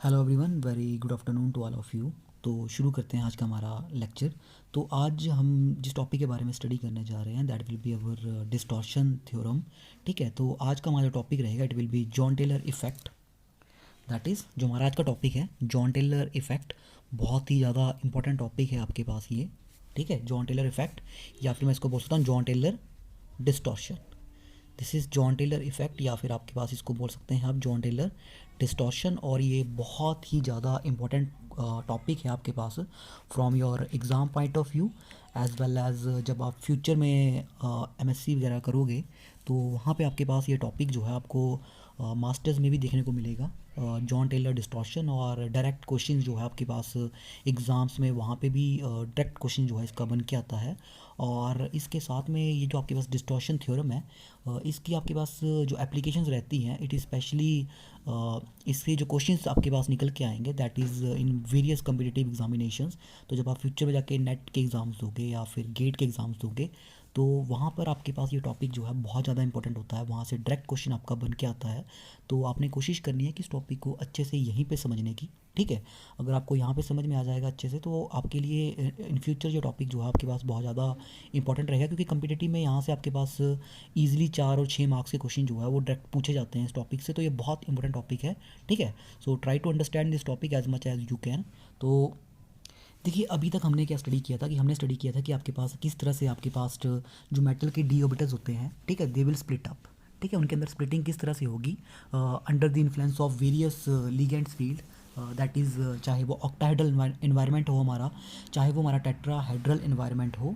Hello everyone, very good afternoon to all of you. तो शुरू करते हैं आज का हमारा लेक्चर। तो आज हम जिस टॉपिक के बारे में स्टडी करने जा रहे हैं that will be our distortion theorem. ठीक है, तो आज का हमारा टॉपिक रहेगा, it will be Jahn Teller effect. That is जो हमारा आज का टॉपिक है, जॉन टेलर इफ़ेक्ट। बहुत ही ज़्यादा इंपॉर्टेंट टॉपिक है आपके पास ये। ठीक है, जॉन टेलर इफ़ेक्ट, या फिर मैं इसको बोल सकता हूँ Jahn Teller distortion. This is Jahn Teller effect, या फिर आपके पास इसको बोल सकते हैं आप जॉन टेलर डिस्टॉर्शन। और ये बहुत ही ज़्यादा इम्पोर्टेंट टॉपिक है आपके पास from your exam point of view, as well as जब आप फ्यूचर में एमएससी वगैरह करोगे तो वहाँ पे आपके पास ये टॉपिक जो है आपको मास्टर्स में भी देखने को मिलेगा, जॉन टेलर डिस्टॉर्शन। और डायरेक्ट क्वेश्चन जो है आपके पास एग्ज़ाम्स में वहाँ पे भी डायरेक्ट क्वेश्चन जो है इसका बन के आता है। और इसके साथ में ये जो आपके पास डिस्टॉर्शन थ्योरम है, इसकी आपके पास जो एप्लीकेशंस रहती हैं, इट इज़ स्पेशली इससे जो क्वेश्चंस आपके पास निकल के आएंगे that is in various competitive examinations. तो जब आप फ्यूचर में जाके नेट के एग्ज़ाम्स दोगे या फिर गेट के एग्ज़ाम्स दोगे तो वहाँ पर आपके पास ये टॉपिक जो है बहुत ज़्यादा इंपॉर्टेंट होता है, वहाँ से डायरेक्ट क्वेश्चन आपका बन के आता है। तो आपने कोशिश करनी है कि इस टॉपिक को अच्छे से यहीं पे समझने की। ठीक है, अगर आपको यहाँ पे समझ में आ जाएगा अच्छे से तो आपके लिए इन फ्यूचर जो टॉपिक जो है आपके पास बहुत ज़्यादा इंपॉर्टेंट रहेगा, क्योंकि कम्पिटिटिव में यहाँ से आपके पास ईजिली 4 और 6 मार्क्स के क्वेश्चन जो है वो डायरेक्ट पूछे जाते हैं इस टॉपिक से। तो ये बहुत इंपॉर्टेंट टॉपिक है। ठीक है, so try to understand this topic as much as you can. तो देखिए, अभी तक हमने क्या स्टडी किया था कि हमने स्टडी किया था कि आपके पास किस तरह से आपके पास जो मेटल के डी ऑर्बिटल्स होते हैं, ठीक है, दे विल स्प्लिट अप। ठीक है, उनके अंदर स्प्लिटिंग किस तरह से होगी under the influence of various ligands field. That is चाहे वो ऑक्टाहेड्रल इन्वायरमेंट हो हमारा, चाहे वो हमारा टेट्राहेड्रल इन्वायरमेंट हो।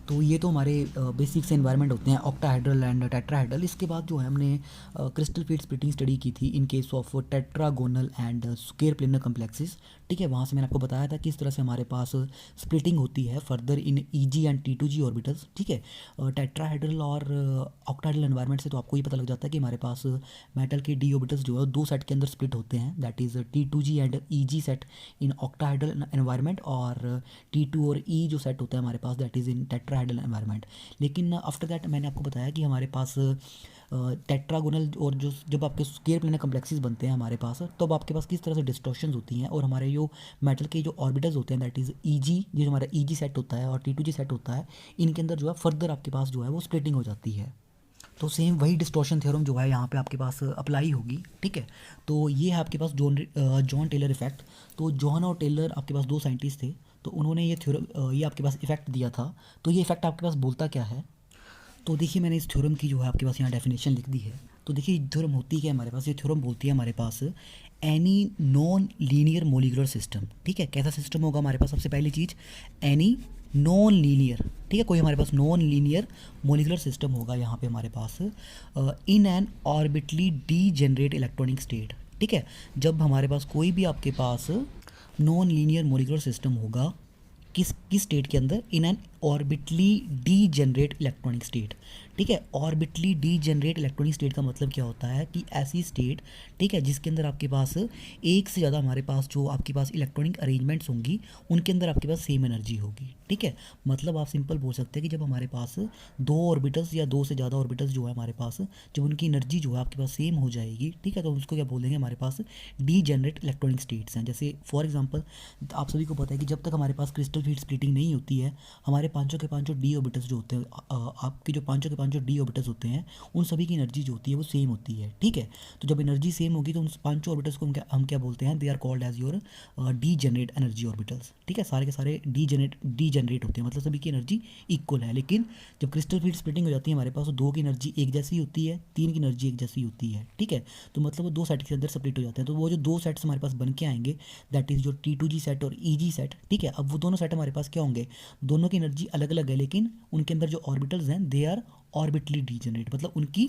तो ये तो हमारे बेसिक से इन्वायरमेंट होते हैं ऑक्टाहेड्रल एंड टेट्राहेड्रल। इसके बाद जो है हमने क्रिस्टल फील्ड स्प्लिटिंग स्टडी की थी in case of tetragonal and square planar complexes. ठीक है, वहाँ से मैंने आपको बताया था किस तरह से हमारे पास स्प्लिटिंग होती है further in e g and t two g orbitals. ठीक है, टेट्राहेड्रल और ऑक्टाहेड्रल इन्वायरमेंट से तो आपको ये पता लग जाता है कि हमारे पास मेटल के डी ऑर्बिटल्स जो है 2 सेट के अंदर स्प्लिट होते हैं, that is t two g and e g set in octahedral environment, और टी2 और ई जो सेट होता है हमारे पास that is in tetrahedral environment. लेकिन आफ्टर दैट मैंने आपको बताया कि हमारे पास टेट्रागोनल और जो जब आपके स्क्वायर प्लेनर कम्प्लेक्सेस बनते हैं हमारे पास, तब तो आपके पास किस तरह से डिस्टॉर्शंस होती हैं, और हमारे जो मेटल के जो ऑर्बिटल्स होते हैं दैट इज़ ईजी, जो हमारा ईजी सेट होता है और टी2जी सेट होता है, इनके अंदर जो है फर्दर आपके पास जो है वो स्प्लिटिंग हो जाती है। तो सेम वही डिस्टॉर्शन थ्योरम जो है यहाँ पे आपके पास अप्लाई होगी। ठीक है, तो ये है आपके पास जॉन टेलर इफेक्ट। तो जॉन और टेलर आपके पास 2 साइंटिस्ट थे, तो उन्होंने ये थ्योरम ये आपके पास इफेक्ट दिया था। तो ये इफेक्ट आपके पास बोलता क्या है? तो देखिए, मैंने इस थ्योरम की जो है आपके पास यहाँ डेफिनेशन लिख दी है। तो देखिए थ्योरम होती क्या है हमारे पास, ये थ्योरम बोलती है हमारे पास any non linear molecular system. ठीक है, कैसा सिस्टम होगा हमारे पास? सबसे पहली चीज़, एनी नॉन लीनियर, ठीक है, कोई हमारे पास नॉन लीनियर मोलिकुलर सिस्टम होगा यहाँ पे हमारे पास in an orbitally degenerate electronic state. ठीक है, जब हमारे पास कोई भी आपके पास नॉन लीनियर मोलिकुलर सिस्टम होगा, किस स्टेट के अंदर? In an orbitally degenerate electronic state. ठीक है, orbitally degenerate electronic state का मतलब क्या होता है कि ऐसी स्टेट, ठीक है, जिसके अंदर आपके पास एक से ज़्यादा हमारे पास जो आपके पास इलेक्ट्रॉनिक अरेंजमेंट्स होंगी उनके अंदर आपके पास सेम एनर्जी होगी। ठीक है, मतलब आप सिंपल बोल सकते हैं कि जब हमारे पास 2 ऑर्बिटल्स या 2 से ज़्यादा ऑर्बिटल्स जो है हमारे पास, जब उनकी एनर्जी जो है आपके पास सेम हो जाएगी, ठीक है, तो उसको क्या बोल देंगे? हमारे पास डी जनरेट इलेक्ट्रॉनिक स्टेट्स हैं। जैसे फॉर एग्जाम्पल आप सभी को पता है कि जब तक हमारे पास क्रिस्टल फील्ड स्प्लिटिंग नहीं होती है, हमारे पांचों के पांचों डी ऑर्बिटल्स जो होते हैं, आपके जो पांचों के पांचों डी ऑर्बिटल्स होते हैं, उन सभी की एनर्जी जो होती है वो सेम होती है। ठीक है, तो जब एनर्जी सेम होगी तो उन पांचों ऑर्बिटल्स को हम क्या बोलते हैं? They are called as your degenerate energy orbitals. ठीक है, सारे के सारे डी जनरेट होते हैं, मतलब सभी की एनर्जी इक्वल है। लेकिन जब क्रिस्टल फील्ड स्प्लिटिंग हो जाती है हमारे पास, तो 2 की एनर्जी एक जैसी होती है, 3 की एनर्जी एक जैसी होती है। ठीक है, तो मतलब वो 2 सेट के अंदर स्प्लिट हो जाते हैं। तो वो जो 2 सेट्स हमारे पास बन के आएंगे दैट इज़ जो टी2जी सेट और ईजी सेट। ठीक है, अब वो दोनों सेट हमारे पास क्या होंगे? दोनों की एनर्जी अलग अलग है, लेकिन उनके अंदर जो ऑर्बिटल्स हैं दे आर ऑर्बिटली डीजनरेट, मतलब उनकी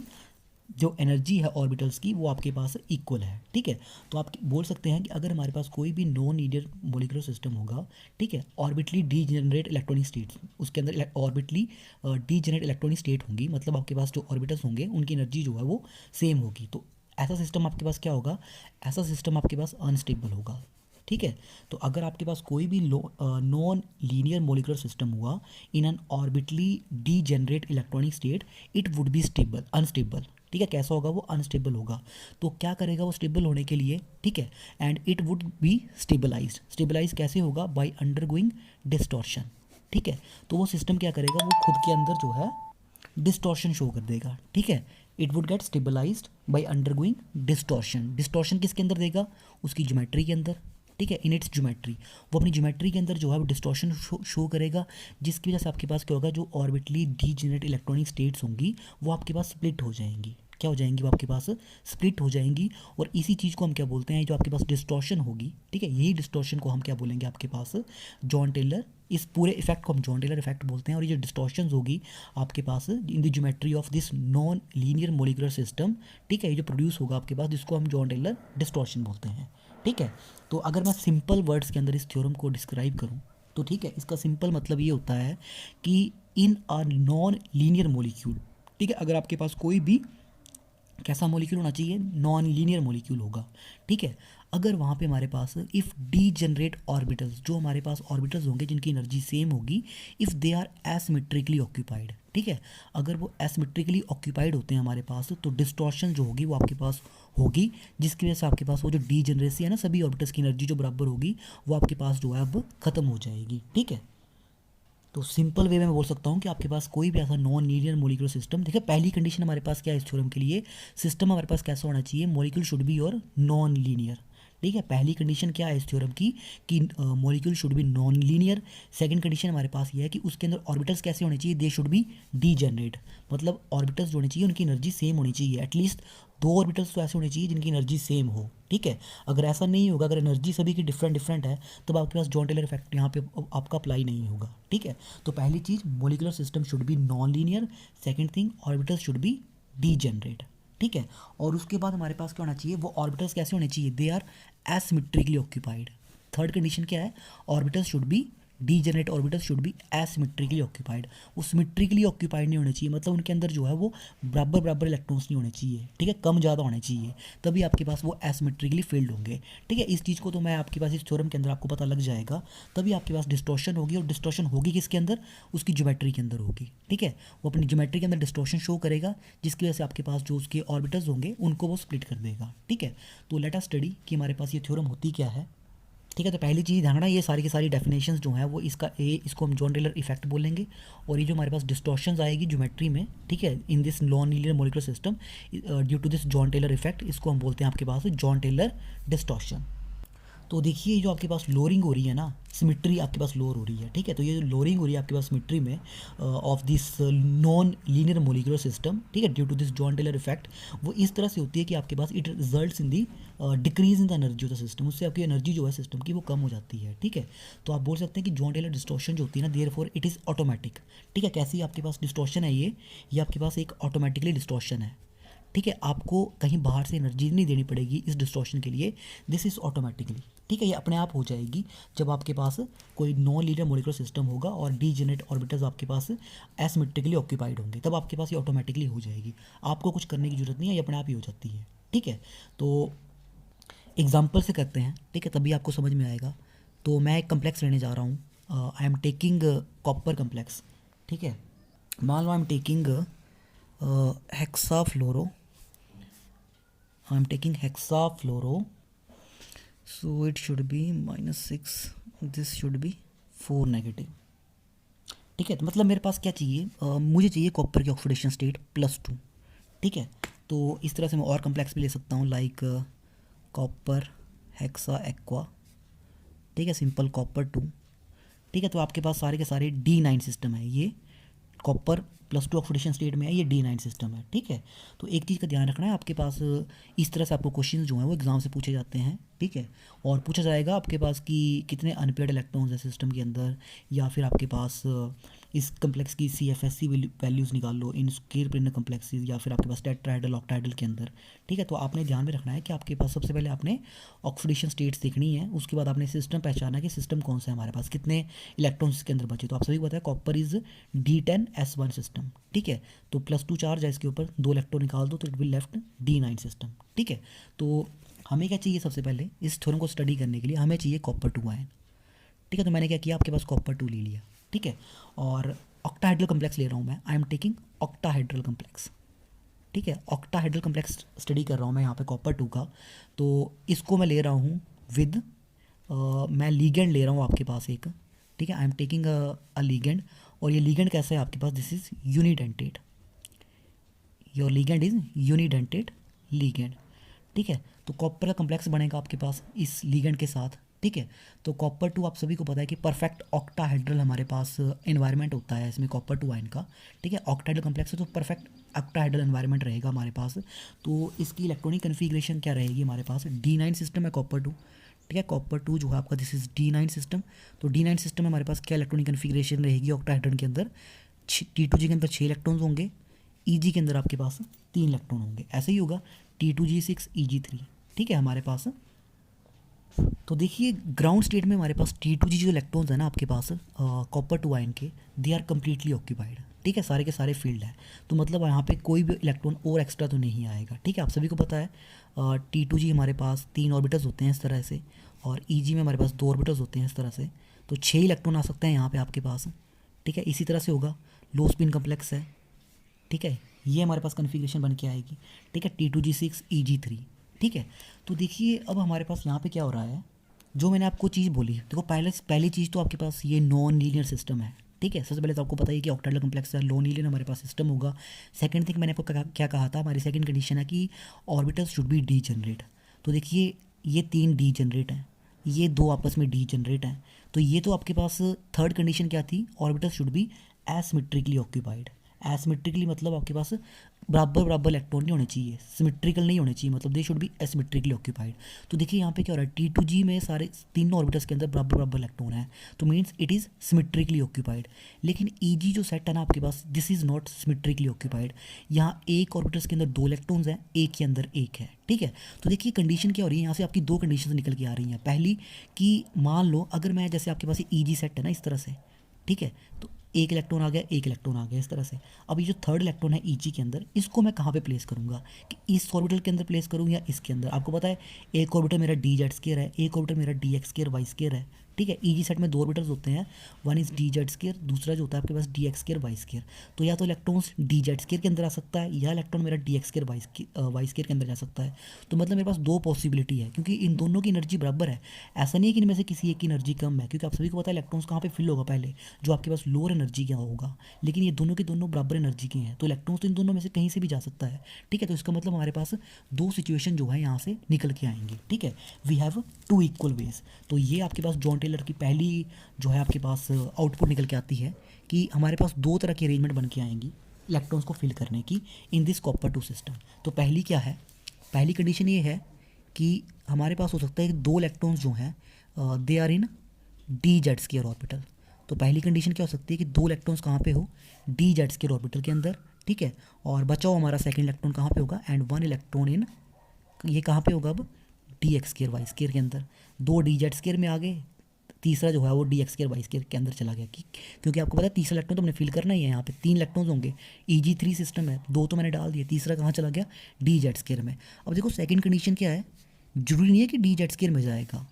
जो एनर्जी है ऑर्बिटल्स की वो आपके पास इक्वल है। ठीक है, तो आप बोल सकते हैं कि अगर हमारे पास कोई भी नॉन लीनियर मोलिकुलर सिस्टम होगा, ठीक है, orbitally degenerate electronic states, उसके अंदर ऑर्बिटली डी जनरेट इलेक्ट्रॉनिक स्टेट होंगी, मतलब आपके पास जो ऑर्बिटल्स होंगे उनकी एनर्जी जो है वो सेम होगी। तो ऐसा सिस्टम आपके पास क्या होगा? ऐसा सिस्टम आपके पास अनस्टेबल होगा। ठीक है, तो अगर आपके पास कोई भी नॉन लीनियर मोलिकुलर सिस्टम हुआ in an orbitally degenerate electronic state, it would be stable unstable. ठीक है, कैसा होगा वो, अनस्टेबल होगा। तो क्या करेगा वो स्टेबल होने के लिए, ठीक है, and it would be stabilised. Stabilise कैसे होगा, बाय अंडरगोइंग डिस्टॉर्शन, ठीक है। तो वो सिस्टम क्या करेगा, वो खुद के अंदर जो है डिस्टॉर्शन शो कर देगा, ठीक है। It would get stabilised by undergoing distortion. Distortion किसके अंदर देगा, उसकी ज्योमेट्री के अंदर, ठीक है, इन इट्स ज्योमेट्री। वो अपनी ज्योमेट्री के अंदर जो है वो डिस्टॉर्शन शो करेगा, जिसकी वजह से आपके पास क्या होगा, जो ऑर्बिटली डीजेनरेट इलेक्ट्रॉनिक स्टेट्स होंगी वो आपके पास स्प्लिट हो जाएंगी। क्या हो जाएंगी, वो आपके पास स्प्लिट हो जाएंगी। और इसी चीज़ को हम क्या बोलते हैं, जो आपके पास डिस्टॉर्शन होगी, ठीक है, यही डिस्टॉर्शन को हम क्या बोलेंगे आपके पास, जॉन टेलर, इस पूरे इफेक्ट को हम जॉन टेलर इफेक्ट बोलते हैं। और ये जो डिस्टॉर्शंस होगी आपके पास in the geometry of this non linear molecular system, ठीक है, ये जो प्रोड्यूस होगा आपके पास, जिसको हम जॉन टेलर डिस्टॉर्शन बोलते हैं, ठीक है। तो अगर मैं सिंपल वर्ड्स के अंदर इस थ्योरम को डिस्क्राइब करूँ तो, ठीक है, इसका सिंपल मतलब ये होता है कि इन अ नॉन लीनियर मोलिक्यूल, ठीक है, अगर आपके पास कोई भी कैसा मॉलिक्यूल होना चाहिए, नॉन लीनियर मॉलिक्यूल होगा, ठीक है। अगर वहाँ पे हमारे पास इफ़ डी जनरेट ऑर्बिटल्स, जो हमारे पास ऑर्बिटल्स होंगे जिनकी एनर्जी सेम होगी, if they are asymmetrically occupied, ठीक है, अगर वो एसिमेट्रिकली ऑक्यूपाइड होते हैं हमारे पास, तो डिस्टॉर्शन जो होगी वो आपके पास होगी, जिसकी वजह से आपके पास वो जो डी जनरेसी है ना, सभी ऑर्बिटल्स की एनर्जी जो बराबर होगी वो आपके पास जो है अब ख़त्म हो जाएगी, ठीक है। तो सिंपल वे में मैं बोल सकता हूँ कि आपके पास कोई भी ऐसा नॉन लीनियर मोलिकुलर सिस्टम, देखिए पहली कंडीशन हमारे पास क्या है इस थ्योरम के लिए, सिस्टम हमारे पास कैसा होना चाहिए, मॉलिक्यूल शुड बी और नॉन लीनियर, ठीक है। पहली कंडीशन क्या है इस थ्योरम की कि molecule should be non linear. Second condition हमारे पास ये है कि उसके अंदर ऑर्बिटल्स कैसे होने चाहिए, दे शुड बी डीजेनरेट, मतलब ऑर्बिटल्स जो होने चाहिए उनकी एनर्जी सेम होनी चाहिए, एटलीस्ट दो ऑर्बिटल्स तो ऐसे होने चाहिए जिनकी एनर्जी सेम हो, ठीक है। अगर ऐसा नहीं होगा, अगर एनर्जी सभी की डिफरेंट डिफरेंट है, तब आपके पास जॉन टेलर इफेक्ट यहाँ पे आपका अप्लाई नहीं होगा, ठीक है। तो पहली चीज़, molecular system should be non linear. Second thing, orbitals should be degenerate, ठीक है। और उसके बाद हमारे पास क्या होना चाहिए, वो ऑर्बिटल्स कैसे होने चाहिए, they are asymmetrically occupied. Third condition क्या है, orbitals should be degenerate, orbitals should be asymmetrically occupied. वो सिमेट्रिकली ऑक्यूपाइड नहीं होने चाहिए, मतलब उनके अंदर जो है वो बराबर बराबर इलेक्ट्रॉन्स नहीं होने चाहिए, ठीक है, कम ज़्यादा होने चाहिए, तभी आपके पास वो एसिमेट्रिकली फिल्ड होंगे, ठीक है। इस चीज़ को तो मैं आपके पास इस थ्योरम के अंदर आपको पता लग जाएगा, तभी आपके पास डिस्टॉर्शन होगी। और डिस्टॉर्शन होगी किसके अंदर, उसकी ज्योमेट्री के अंदर होगी, ठीक है। वो अपनी ज्योमेट्री के अंदर डिस्टॉर्शन शो करेगा, जिसकी वजह से आपके पास जो उसके ऑर्बिटल्स होंगे उनको वो स्प्लिट कर देगा, ठीक है। तो लेट अस स्टडी कि हमारे पास ये थ्योरम होती क्या है, ठीक है। तो पहली चीज़ ध्यान रखना, ये सारी की सारी डेफिनेशंस जो हैं वो इसको हम जॉन टेलर इफेक्ट बोलेंगे। और ये जो हमारे पास डिस्टॉर्शंस आएगी ज्योमेट्री में, ठीक है, in this non linear molecular system due to this Jahn Teller effect, इसको हम बोलते हैं आपके पास जॉन टेलर डिस्टॉर्शन। तो देखिए जो आपके पास लोअरिंग हो रही है ना, सिमेट्री आपके पास लोअर हो रही है, ठीक है। तो ये जो लोअरिंग हो रही है आपके पास सिमेट्री में of this non linear molecular system, ठीक है, due to this Jahn Teller effect, वो इस तरह से होती है कि आपके पास it results in the decrease in the energy of the system, उससे आपकी एनर्जी जो है सिस्टम की वो कम हो जाती है, ठीक है। तो आप बोल सकते हैं कि जॉन टेलर डिस्टॉर्शन जो होती है ना, देयरफॉर इट इज़ ऑटोमेटिक, ठीक है। कैसी आपके पास डिस्टॉर्शन है ये आपके पास एक ऑटोमेटिकली डिस्टॉर्शन है, ठीक है। आपको कहीं बाहर से एनर्जी नहीं देनी पड़ेगी इस डिस्टॉर्शन के लिए, दिस इज़ ऑटोमेटिकली, ठीक है। ये अपने आप हो जाएगी जब आपके पास कोई नॉन लीनियर मॉलिक्यूलर सिस्टम होगा और डीजेनरेट ऑर्बिटल्स आपके पास एसिमेट्रिकली ऑक्यूपाइड होंगे, तब आपके पास ये ऑटोमेटिकली हो जाएगी, आपको कुछ करने की जरूरत नहीं है, ये अपने आप ही हो जाती है, ठीक है। तो एग्जाम्पल से करते हैं, ठीक है, तभी आपको समझ में आएगा। तो मैं एक कम्प्लेक्स लेने जा रहा हूँ, I am taking copper complex, ठीक है। मान लो I am taking hexafluoro, I am taking hexafluoro, so it should be -6, this should be 4 negative, ठीक है। तो मतलब मेरे पास क्या चाहिए, मुझे चाहिए कॉपर की ऑक्सीडेशन स्टेट +2, ठीक है। तो इस तरह से मैं और कम्प्लेक्स भी ले सकता हूँ, लाइक कॉपर हेक्सा एक्वा, ठीक है, सिंपल कॉपर 2, ठीक है। तो आपके पास सारे के सारे D9 सिस्टम है, ये कॉपर +2 ऑक्सीडेशन स्टेट में है, ये D9 सिस्टम है, ठीक है। तो एक चीज़ का ध्यान रखना है, आपके पास इस तरह से आपको क्वेश्चन जो हैं वो एग्जाम से पूछे जाते हैं, ठीक है। और पूछा जाएगा आपके पास कि कितने अनपेयर्ड इलेक्ट्रॉन्स हैं सिस्टम के अंदर, या फिर आपके पास इस कम्प्लेक्स की CFSE वैल्यूज़ निकाल लो इन स्क्वायर प्लेनर कम्प्लेक्सेस, या फिर आपके पास टेट्राहेड्रल ऑक्टाहेड्रल के अंदर, ठीक है। तो आपने ध्यान में रखना है कि आपके पास सबसे पहले आपने ऑक्सीडेशन स्टेट्स देखनी है, उसके बाद आपने सिस्टम पहचाना कि सिस्टम कौन सा है हमारे पास, कितने इलेक्ट्रॉन्स इसके अंदर बचे। तो आप सभी को पता है कॉपर इज़ D10S1 सिस्टम, ठीक है। तो +2 चार्ज है इसके ऊपर, 2 इलेक्ट्रॉन निकाल दो तो it will left D9 system, ठीक है। तो हमें क्या चाहिए, सबसे पहले इस थ्योरम को स्टडी करने के लिए हमें चाहिए कॉपर 2 आयन, ठीक है। तो मैंने क्या किया, आपके पास कॉपर 2 ले लिया, ठीक है। और ऑक्टाहेड्रल कम्प्लेक्स ले रहा हूँ मैं, आई एम टेकिंग ऑक्टाहेड्रल कम्प्लेक्स, ठीक है, ऑक्टाहेड्रल कम्प्लेक्स स्टडी कर रहा हूँ मैं यहाँ पे कॉपर 2 का। तो इसको मैं ले रहा हूँ विद मैं लीगेंड ले रहा हूँ आपके पास एक, ठीक है, I am taking a ligand. और ये लीगेंड कैसा है आपके पास, this is unidentate, your ligand is unidentate ligand, ठीक है। तो कॉपर का कम्प्लेक्स बनेगा आपके पास इस लीगेंड के साथ, ठीक है। तो कॉपर 2 आप सभी को पता है कि परफेक्ट ऑक्टाहेड्रल हमारे पास एनवायरनमेंट होता है इसमें कॉपर 2 आयन का, ठीक है। ऑक्टाहेड्रल कम्प्लेक्स है तो परफेक्ट ऑक्टाहेड्रल एनवायरनमेंट रहेगा हमारे पास। तो इसकी इलेक्ट्रॉनिक कन्फिग्रेशन क्या रहेगी हमारे पास, D9 सिस्टम है कॉपर 2, ठीक है। कॉपर 2 जो है आपका दिस इज D9 सिस्टम। तो D9 सिस्टम में हमारे पास क्या इलेक्ट्रॉनिक कन्फिग्रेशन रहेगी ऑक्टाहेड्रल के अंदर, T2G के अंदर 6 इलेक्ट्रॉन्स होंगे, EG के अंदर आपके पास 3 इलेक्ट्रॉन होंगे, ऐसे ही होगा T2G6 EG3, ठीक है हमारे पास। तो देखिए ग्राउंड स्टेट में हमारे पास T2G जो इलेक्ट्रॉन्स है ना आपके पास कॉपर 2 आयन के, दे आर कम्प्लीटली ऑक्यूपाइड, ठीक है, सारे के सारे फील्ड है। तो मतलब यहाँ पे कोई भी इलेक्ट्रॉन और एक्स्ट्रा तो नहीं आएगा, ठीक है। आप सभी को पता है T2G हमारे पास 3 ऑर्बिटल्स होते हैं इस तरह से, और EG में हमारे पास 2 ऑर्बिटल्स होते हैं इस तरह से। तो 6 इलेक्ट्रॉन आ सकते हैं यहाँ पे आपके पास, ठीक है। इसी तरह से होगा, लो स्पिन कम्प्लेक्स है, ठीक है, ये हमारे पास कन्फिग्रेशन बन के आएगी, ठीक है, T2G6 EG3, ठीक है। तो देखिए अब हमारे पास यहाँ पे क्या हो रहा है, जो मैंने आपको चीज़ बोली, देखो पहली चीज़ तो आपके पास ये नॉन लीनियर सिस्टम है, ठीक है। सबसे पहले तो आपको पता है कि ऑक्टाहेड्रल कम्प्लेक्स है, नॉन लीनियर हमारे पास सिस्टम होगा। सेकंड थिंग मैंने आपको क्या कहा था, हमारी सेकंड कंडीशन है कि orbitals should B D generate. तो देखिए ये 3 डी जनरेट हैं, ये 2 आपस में डी जनरेट हैं। तो ये तो आपके पास थर्ड कंडीशन क्या थी, orbitals should be asymmetrically occupied. एसिमेट्रिकली मतलब आपके पास बराबर बराबर इलेक्ट्रॉन नहीं होने चाहिए, सिमेट्रिकल नहीं होने चाहिए, मतलब they should be asymmetrically occupied. तो देखिए यहाँ पे क्या हो रहा है, T2G में सारे तीनों ऑर्बिटल्स के अंदर बराबर बराबर इलेक्ट्रॉन है, तो means it is symmetrically occupied. लेकिन EG जो सेट है ना आपके पास, this is not symmetrically occupied. यहाँ एक ऑर्बिटल्स के अंदर 2 इलेक्ट्रॉन्स हैं, एक के अंदर एक है, ठीक है। तो देखिए कंडीशन क्या हो रही है, यहाँ से आपकी 2 कंडीशन निकल के आ रही हैं। पहली कि मान लो अगर मैं जैसे आपके पास EG सेट है ना इस तरह से, ठीक है, तो एक इलेक्ट्रॉन आ गया, एक इलेक्ट्रॉन आ गया इस तरह से। अब ये जो थर्ड इलेक्ट्रॉन है EG के अंदर, इसको मैं कहाँ पे प्लेस करूँगा, कि इस ऑर्बिटल के अंदर प्लेस करूँ या इसके अंदर। आपको पता है एक ऑर्बिटल मेरा DZ² है, एक ऑर्बिटल मेरा DX²Y² है, ठीक है। EG सेट में 2 ऑर्बिटल्स होते हैं, वन इज DZ², दूसरा जो होता है आपके पास DX²Y²। तो या तो इलेक्ट्रॉन्स DZ² के अंदर आ सकता है, या इलेक्ट्रॉन मेरा DX²Y² के अंदर जा सकता है। तो मतलब मेरे पास 2 पॉसिबिलिटी है, क्योंकि इन दोनों की एनर्जी बराबर है। ऐसा नहीं है कि इनमें से किसी एक की एनर्जी कम है, क्योंकि आप सभी को पता है इलेक्ट्रॉन्स कहाँ पे फिल होगा पहले, जो आपके पास लोअर एनर्जी का होगा। लेकिन ये दोनों के दोनों बराबर एनर्जी के हैं, तो इलेक्ट्रॉन्स तो इन दोनों में से कहीं से भी जा सकता है, ठीक है। तो इसका मतलब हमारे पास 2 सिचुएशन जो है यहाँ से निकल के आएंगी, ठीक है। We have 2 equal wedge. तो ये आपके पास जॉन टेलर की पहली जो है आपके पास आउटपुट निकल के आती है कि हमारे पास 2 तरह की अरेंजमेंट बन के आएंगी इलेक्ट्रॉन्स को फिल करने की इन दिस कॉपर 2 सिस्टम। तो पहली क्या है, पहली कंडीशन ये है कि हमारे पास हो सकता है कि 2 इलेक्ट्रॉन्स जो हैं they are in DZ² orbital. तो पहली कंडीशन क्या हो सकती है कि 2 इलेक्ट्रॉन्स कहाँ पे हो, DZ² ऑर्बिटल के अंदर, ठीक है। और बचाओ हमारा सेकंड इलेक्ट्रॉन कहाँ पे होगा, एंड 1 इलेक्ट्रॉन इन, ये कहाँ पे होगा अब, DX²Y² के अंदर। 2 DZ² में आ गए, तीसरा जो है वो DX²Y² के अंदर चला गया, क्योंकि आपको पता है तीसरा इलेक्ट्रॉन तो हमने फिल करना ही है। यहाँ पे 3 इलेक्ट्रॉन्स होंगे, EG3 सिस्टम है, 2 तो मैंने डाल दिए, तीसरा कहाँ चला गया, DZ² में। अब देखो सेकंड कंडीशन क्या है, जरूरी नहीं है कि DZ² में जाएगा,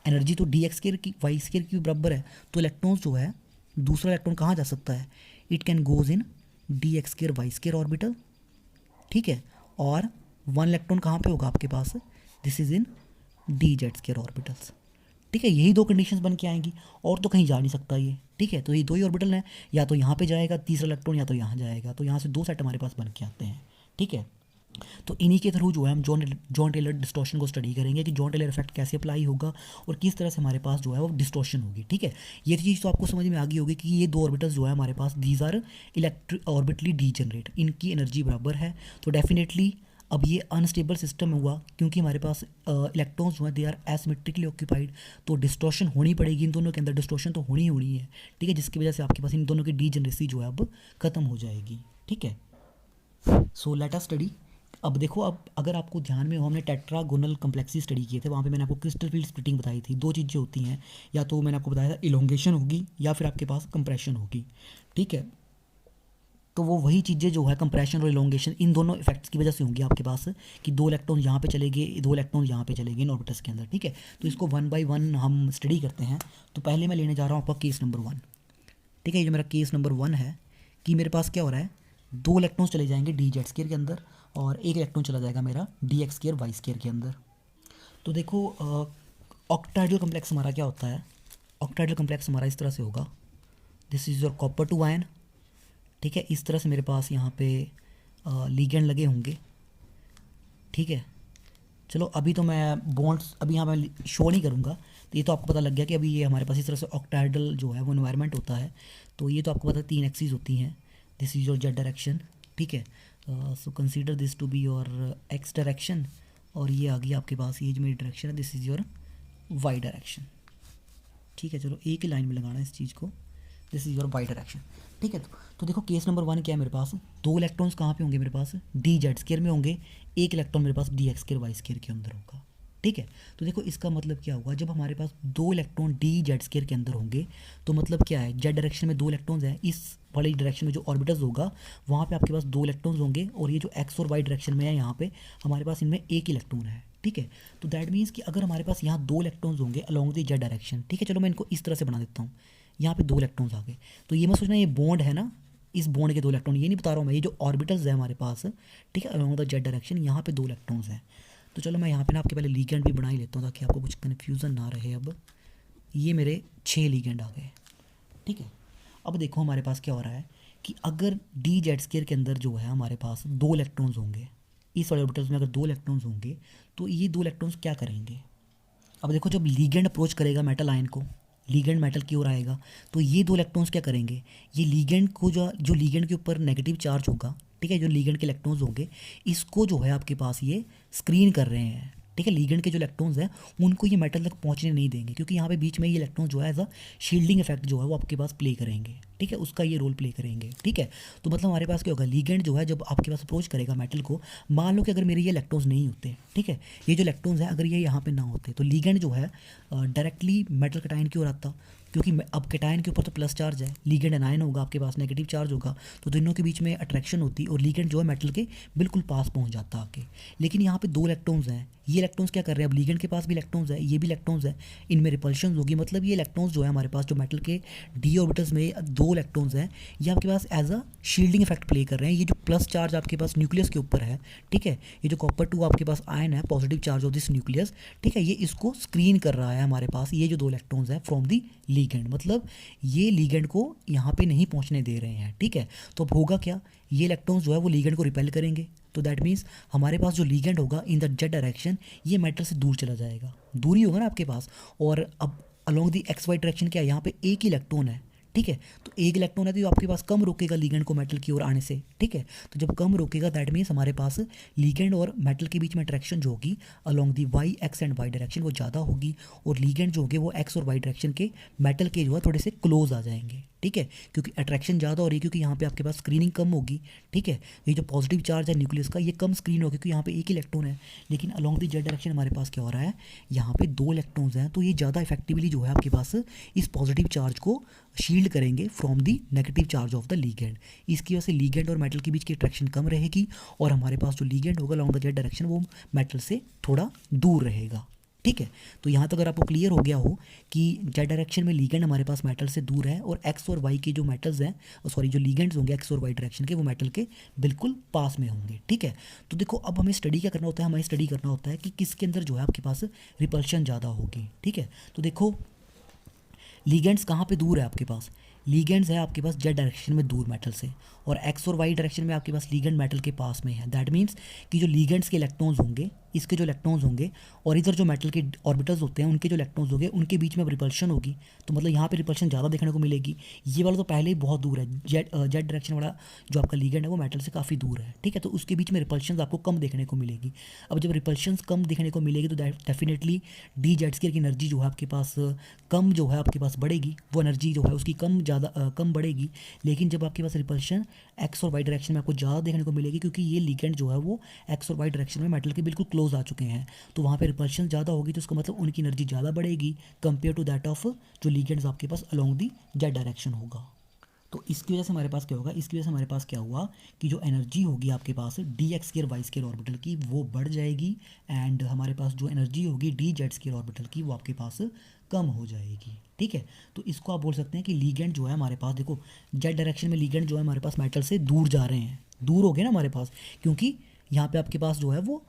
एनर्जी तो DX² की Y² की बराबर है। तो इलेक्ट्रॉन्स जो है, दूसरा इलेक्ट्रॉन कहाँ जा सकता है, it can goes in DX²Y² orbital, ठीक है। और 1 इलेक्ट्रॉन कहाँ पे होगा आपके पास, this is in DZ² orbitals, ठीक है। यही 2 कंडीशंस बन के आएंगी, और तो कहीं जा नहीं सकता ये, ठीक है। तो ये 2 ही ऑर्बिटल हैं, या तो यहाँ पे जाएगा तीसरा इलेक्ट्रॉन, या तो यहाँ जाएगा। तो यहाँ से 2 सेट हमारे पास बन के आते हैं, ठीक है। तो इन्हीं के थ्रू जो है हम जॉन टेलर डिस्टॉर्शन को स्टडी करेंगे कि जॉन टेलर इफेक्ट कैसे अप्लाई होगा और किस तरह से हमारे पास जो है वो डिस्टॉर्शन होगी, ठीक है। ये चीज़ तो आपको समझ में आ गई होगी कि ये 2 ऑर्बिटल्स जो है हमारे पास, दीज आर ऑर्बिटली डीजनरेट, इनकी एनर्जी बराबर है। तो डेफिनेटली अब ये अनस्टेबल सिस्टम हुआ, क्योंकि हमारे पास इलेक्ट्रॉन्स जो है दे आर एसिमेट्रिकली ऑक्यूपाइड। तो डिस्टॉर्शन होनी पड़ेगी इन दोनों के अंदर, डिस्टॉर्शन तो होनी होनी है, ठीक है, जिसकी वजह से आपके पास इन दोनों की डीजनरेसी जो है अब खत्म हो जाएगी, ठीक है। So let us study. अब देखो, अब अगर आपको ध्यान में हो, हमने टेट्रागोनल कम्प्लेक्सी स्टडी किए थे, वहाँ पे मैंने आपको क्रिस्टल फील्ड स्प्लिटिंग बताई थी। 2 चीज़ें होती हैं, या तो मैंने आपको बताया था इलोंगेशन होगी, या फिर आपके पास कंप्रेशन होगी, ठीक है। तो वो वही चीज़ें जो है कंप्रेशन और इलोंगेशन, इन दोनों इफेक्ट्स की वजह से होंगी आपके पास, कि 2 इलेक्ट्रॉन यहाँ पे चलेंगे, 2 इलेक्ट्रॉन यहाँ पे चलेंगे इन ऑर्बिटल्स के अंदर, ठीक है। तो इसको 1 बाय 1 हम स्टडी करते हैं। तो पहले मैं लेने जा रहा हूँ आपका केस नंबर 1, ठीक है। ये जो मेरा केस नंबर 1 है कि मेरे पास क्या हो रहा है, 2 इलेक्ट्रॉन्स चले जाएंगे DZ² के अंदर, और एक इलेक्ट्रॉन चला जाएगा मेरा d x square y square के अंदर। तो देखो ऑक्टाइडल कम्प्लेक्स हमारा क्या होता है, ऑक्टाइडल कम्प्लेक्स हमारा इस तरह से होगा, this is your copper two ion, ठीक है। इस तरह से मेरे पास यहाँ पे लिगेंड लगे होंगे, ठीक है। चलो अभी तो मैं बॉन्ड्स अभी यहाँ मैं शो नहीं करूँगा, तो ये तो आपको पता लग गया कि अभी ये हमारे पास इस तरह से ऑक्टाइडल जो है वो एनवायरनमेंट होता है। तो ये तो आपको पता है 3 एक्सिस होती हैं, this is your z direction, ठीक है। So consider this to be your x direction, और ये आ गई आपके पास, ये जो मेरी डायरेक्शन है this is your y direction, ठीक है। चलो एक ही लाइन में लगाना है इस चीज़ को, this is your y direction, ठीक है। तो देखो केस नंबर 1 क्या है मेरे पास, 2 इलेक्ट्रॉन्स कहाँ पे होंगे मेरे पास, डी जेड स्केयर में होंगे, एक इलेक्ट्रॉन मेरे पास d x square y square के अंदर होगा, ठीक है। तो देखो इसका मतलब क्या हुआ, जब हमारे पास 2 इलेक्ट्रॉन डी जेड स्केयर के अंदर होंगे तो मतलब क्या है, जेड डायरेक्शन में 2 इलेक्ट्रॉन्स हैं, इस वाली डायरेक्शन में जो ऑर्बिटल्स होगा वहाँ पे आपके पास 2 इलेक्ट्रॉन्स होंगे, और ये जो एक्स और वाई डायरेक्शन में है यहाँ पे हमारे पास इनमें एक इलेक्ट्रॉन है, ठीक है। तो दैट मीन्स कि अगर हमारे पास यहाँ 2 इलेक्ट्रॉन्स होंगे अलॉन्ग द जेड डायरेक्शन, ठीक है। चलो मैं इनको इस तरह से बना देता हूँ, यहाँ पे 2 इलेक्ट्रॉन्स आ गए, तो ये मत सोचना ये बॉन्ड है ना, इस बॉन्ड के 2 इलेक्ट्रॉन, ये नहीं बता रहा हूँ मैं, ये जो ऑर्बिटल्स है हमारे पास, ठीक है, अलॉन्ग द जेड डायरेक्शन, यहाँ पे 2 इलेक्ट्रॉन्स हैं। तो चलो मैं यहाँ पे ना आपके पहले लीगेंड भी बना ही लेता हूँ ताकि आपको कुछ कन्फ्यूज़न ना रहे। अब ये मेरे 6 लीगेंड आ गए, ठीक है। अब देखो हमारे पास क्या हो रहा है कि अगर डी जेड स्केयर के अंदर जो है हमारे पास 2 इलेक्ट्रॉन्स होंगे, इस वाले ऑर्बिटल्स में अगर 2 इलेक्ट्रॉन्स होंगे तो ये 2 इलेक्ट्रॉन्स क्या करेंगे। अब देखो जब लीगेंड अप्रोच करेगा मेटल आयन को, लीगेंड मेटल की ओर आएगा, तो ये 2 इलेक्ट्रॉन्स क्या करेंगे, ये लीगेंड को जो लीगेंड के ऊपर नेगेटिव चार्ज होगा, ठीक है, जो लीगेंड के इलेक्ट्रॉन्स होंगे इसको जो है आपके पास ये स्क्रीन कर रहे हैं, ठीक है। लीगेंड के जो इलेक्ट्रॉन्स हैं उनको ये मेटल तक पहुंचने नहीं देंगे, क्योंकि यहाँ पे बीच में ये इलेक्ट्रॉन जो है एज अ शील्डिंग इफेक्ट जो है वो आपके पास प्ले करेंगे, ठीक है, उसका ये रोल प्ले करेंगे, ठीक है। तो मतलब हमारे पास क्या होगा, लीगेंड जो है जब आपके पास अप्रोच करेगा मेटल को, मान लो कि अगर मेरे ये इलेक्ट्रॉन्स नहीं होते, ठीक है, ये जो इलेक्ट्रॉन्स हैं अगर ये यहाँ पे ना होते तो लीगेंड जो है डायरेक्टली मेटल कटायन की ओर आता, क्योंकि अब कैटायन के ऊपर तो प्लस चार्ज है, लीगेंड एनायन होगा आपके पास, नेगेटिव चार्ज होगा, तो दोनों के बीच में अट्रैक्शन होती और लीगेंड जो है मेटल के बिल्कुल पास पहुंच जाता आके। लेकिन यहाँ पे 2 इलेक्ट्रॉन्स हैं, ये इलेक्ट्रॉन्स क्या कर रहे हैं, अब लीगेंड के पास भी इलेक्ट्रॉन्स है, ये भी इलेक्ट्रॉन्स है, इनमें रिपल्शन होगी, मतलब ये इलेक्ट्रॉन्स जो है हमारे पास जो मेटल के डी ऑर्बिटल्स में 2 इलेक्ट्रॉन्स हैं ये आपके पास as a shielding effect play कर रहे हैं। ये जो प्लस चार्ज आपके पास न्यूक्लियस के ऊपर है, ठीक है, ये जो कॉपर 2 आपके पास आयन है, positive charge of this nucleus, ठीक है, ये इसको स्क्रीन कर रहा है हमारे पास, ये जो 2 इलेक्ट्रॉन्स हैं फ्रॉम दी लीगेंड, मतलब ये लीगेंड को यहाँ पे नहीं पहुँचने दे रहे हैं, ठीक है। तो अब होगा क्या, ये इलेक्ट्रॉन्स जो है वो लीगेंड को रिपेल करेंगे, तो दैट मीन्स हमारे पास जो लीगेंड होगा इन द जेड डायरेक्शन ये मेटल से दूर चला जाएगा, दूरी होगा ना आपके पास, और अब along the x y direction क्या है, यहाँ पे एक ही इलेक्ट्रॉन है, ठीक है। तो एक इलेक्ट्रॉन है तो आपके पास कम रोकेगा लीगेंड को मेटल की ओर आने से, ठीक है। तो जब कम रोकेगा दैट मीन्स हमारे पास लीगेंड और मेटल के बीच में अट्रैक्शन जो होगी along the y x and y direction वो ज़्यादा होगी, और लीगेंड जो होंगे वो एक्स और वाई डायरेक्शन के मेटल के जो है थोड़े से क्लोज आ जाएंगे, ठीक है, क्योंकि अट्रैक्शन ज़्यादा हो रही है, क्योंकि यहाँ पे आपके पास स्क्रीनिंग कम होगी, ठीक है। ये जो पॉजिटिव चार्ज है न्यूक्लियस का ये कम स्क्रीन होगा क्योंकि यहाँ पे एक इलेक्ट्रॉन है, लेकिन अलॉन्ग द जेड डायरेक्शन हमारे पास क्या हो रहा है, यहाँ पे 2 इलेक्ट्रॉन्स हैं, तो ये ज़्यादा इफेक्टिवली जो है आपके पास इस पॉजिटिव चार्ज को शील्ड करेंगे from the negative charge of the ligand. इसकी वजह से लीगेंड और मेटल के बीच की अट्रैक्शन कम रहेगी, और हमारे पास जो लीगेंड होगा अलॉन्ग द जेड डायरेक्शन वो मेटल से थोड़ा दूर रहेगा, ठीक है। तो यहाँ तक अगर आपको क्लियर हो गया हो कि जेड डायरेक्शन में लीगेंड हमारे पास मेटल से दूर है, और एक्स और वाई के जो मेटल्स हैं, सॉरी जो लीगेंड्स होंगे एक्स और वाई डायरेक्शन के वो मेटल के बिल्कुल पास में होंगे, ठीक है। तो देखो अब हमें स्टडी क्या करना होता है, हमें स्टडी करना होता है कि किसके अंदर जो है आपके पास रिपल्शन ज़्यादा होगी, ठीक है। तो देखो लीगेंड्स कहाँ पे दूर है आपके पास, लीगेंड्स है आपके पास जेड डायरेक्शन में दूर मेटल से, और एक्स और वाई डायरेक्शन में आपके पास लीगेंड मेटल के पास में है। दैट मीन्स कि जो लीगेंड्स के इलेक्ट्रॉन्स होंगे, इसके जो इलेक्ट्रॉन्स होंगे, और इधर जो मेटल के ऑर्बिटल्स होते हैं उनके जो इलेक्ट्रॉन्स होंगे उनके बीच में अब रिपल्शन होगी, तो मतलब यहाँ पे रिपल्शन ज़्यादा देखने को मिलेगी। ये वाला तो पहले ही बहुत दूर है, जेड डायरेक्शन वाला जो आपका लीगेंड है वो मेटल से काफ़ी दूर है, ठीक है, तो उसके बीच में रिपल्शन आपको कम देखने को मिलेगी। अब जब रिपल्शन कम देखने को मिलेगी तो डेफिनेटली डी जेड स्केयर की एनर्जी जो है आपके पास कम जो है आपके पास बढ़ेगी, वो एनर्जी जो है उसकी कम बढ़ेगी। लेकिन जब आपके पास रिपल्शन एक्स और वाई डायरेक्शन में आपको ज़्यादा देखने को मिलेगी, क्योंकि ये लीगेंड जो है वो एक्स और वाई डायरेक्शन में मेटल के बिल्कुल क्लोज आ चुके हैं, तो वहाँ पे रिपल्शन ज़्यादा होगी, तो उसका मतलब उनकी एनर्जी ज़्यादा बढ़ेगी कंपेयर टू दैट ऑफ जो लीगेंड्स आपके पास अलॉन्ग दी जेड डायरेक्शन होगा। तो इसकी वजह से हमारे पास क्या होगा, इसकी वजह से हमारे पास क्या हुआ कि जो एनर्जी होगी आपके पास d x square y square orbital की वो बढ़ जाएगी, एंड हमारे पास जो एनर्जी होगी डी जेड स्केयर ऑर्बिटल की वो आपके पास कम हो जाएगी, ठीक है। तो इसको आप बोल सकते हैं कि लीगेंड जो है हमारे पास, देखो जेड डायरेक्शन में लीगेंड जो है हमारे पास मेटल से दूर जा रहे हैं, दूर हो गए ना हमारे पास, क्योंकि यहाँ पे आपके पास जो है वो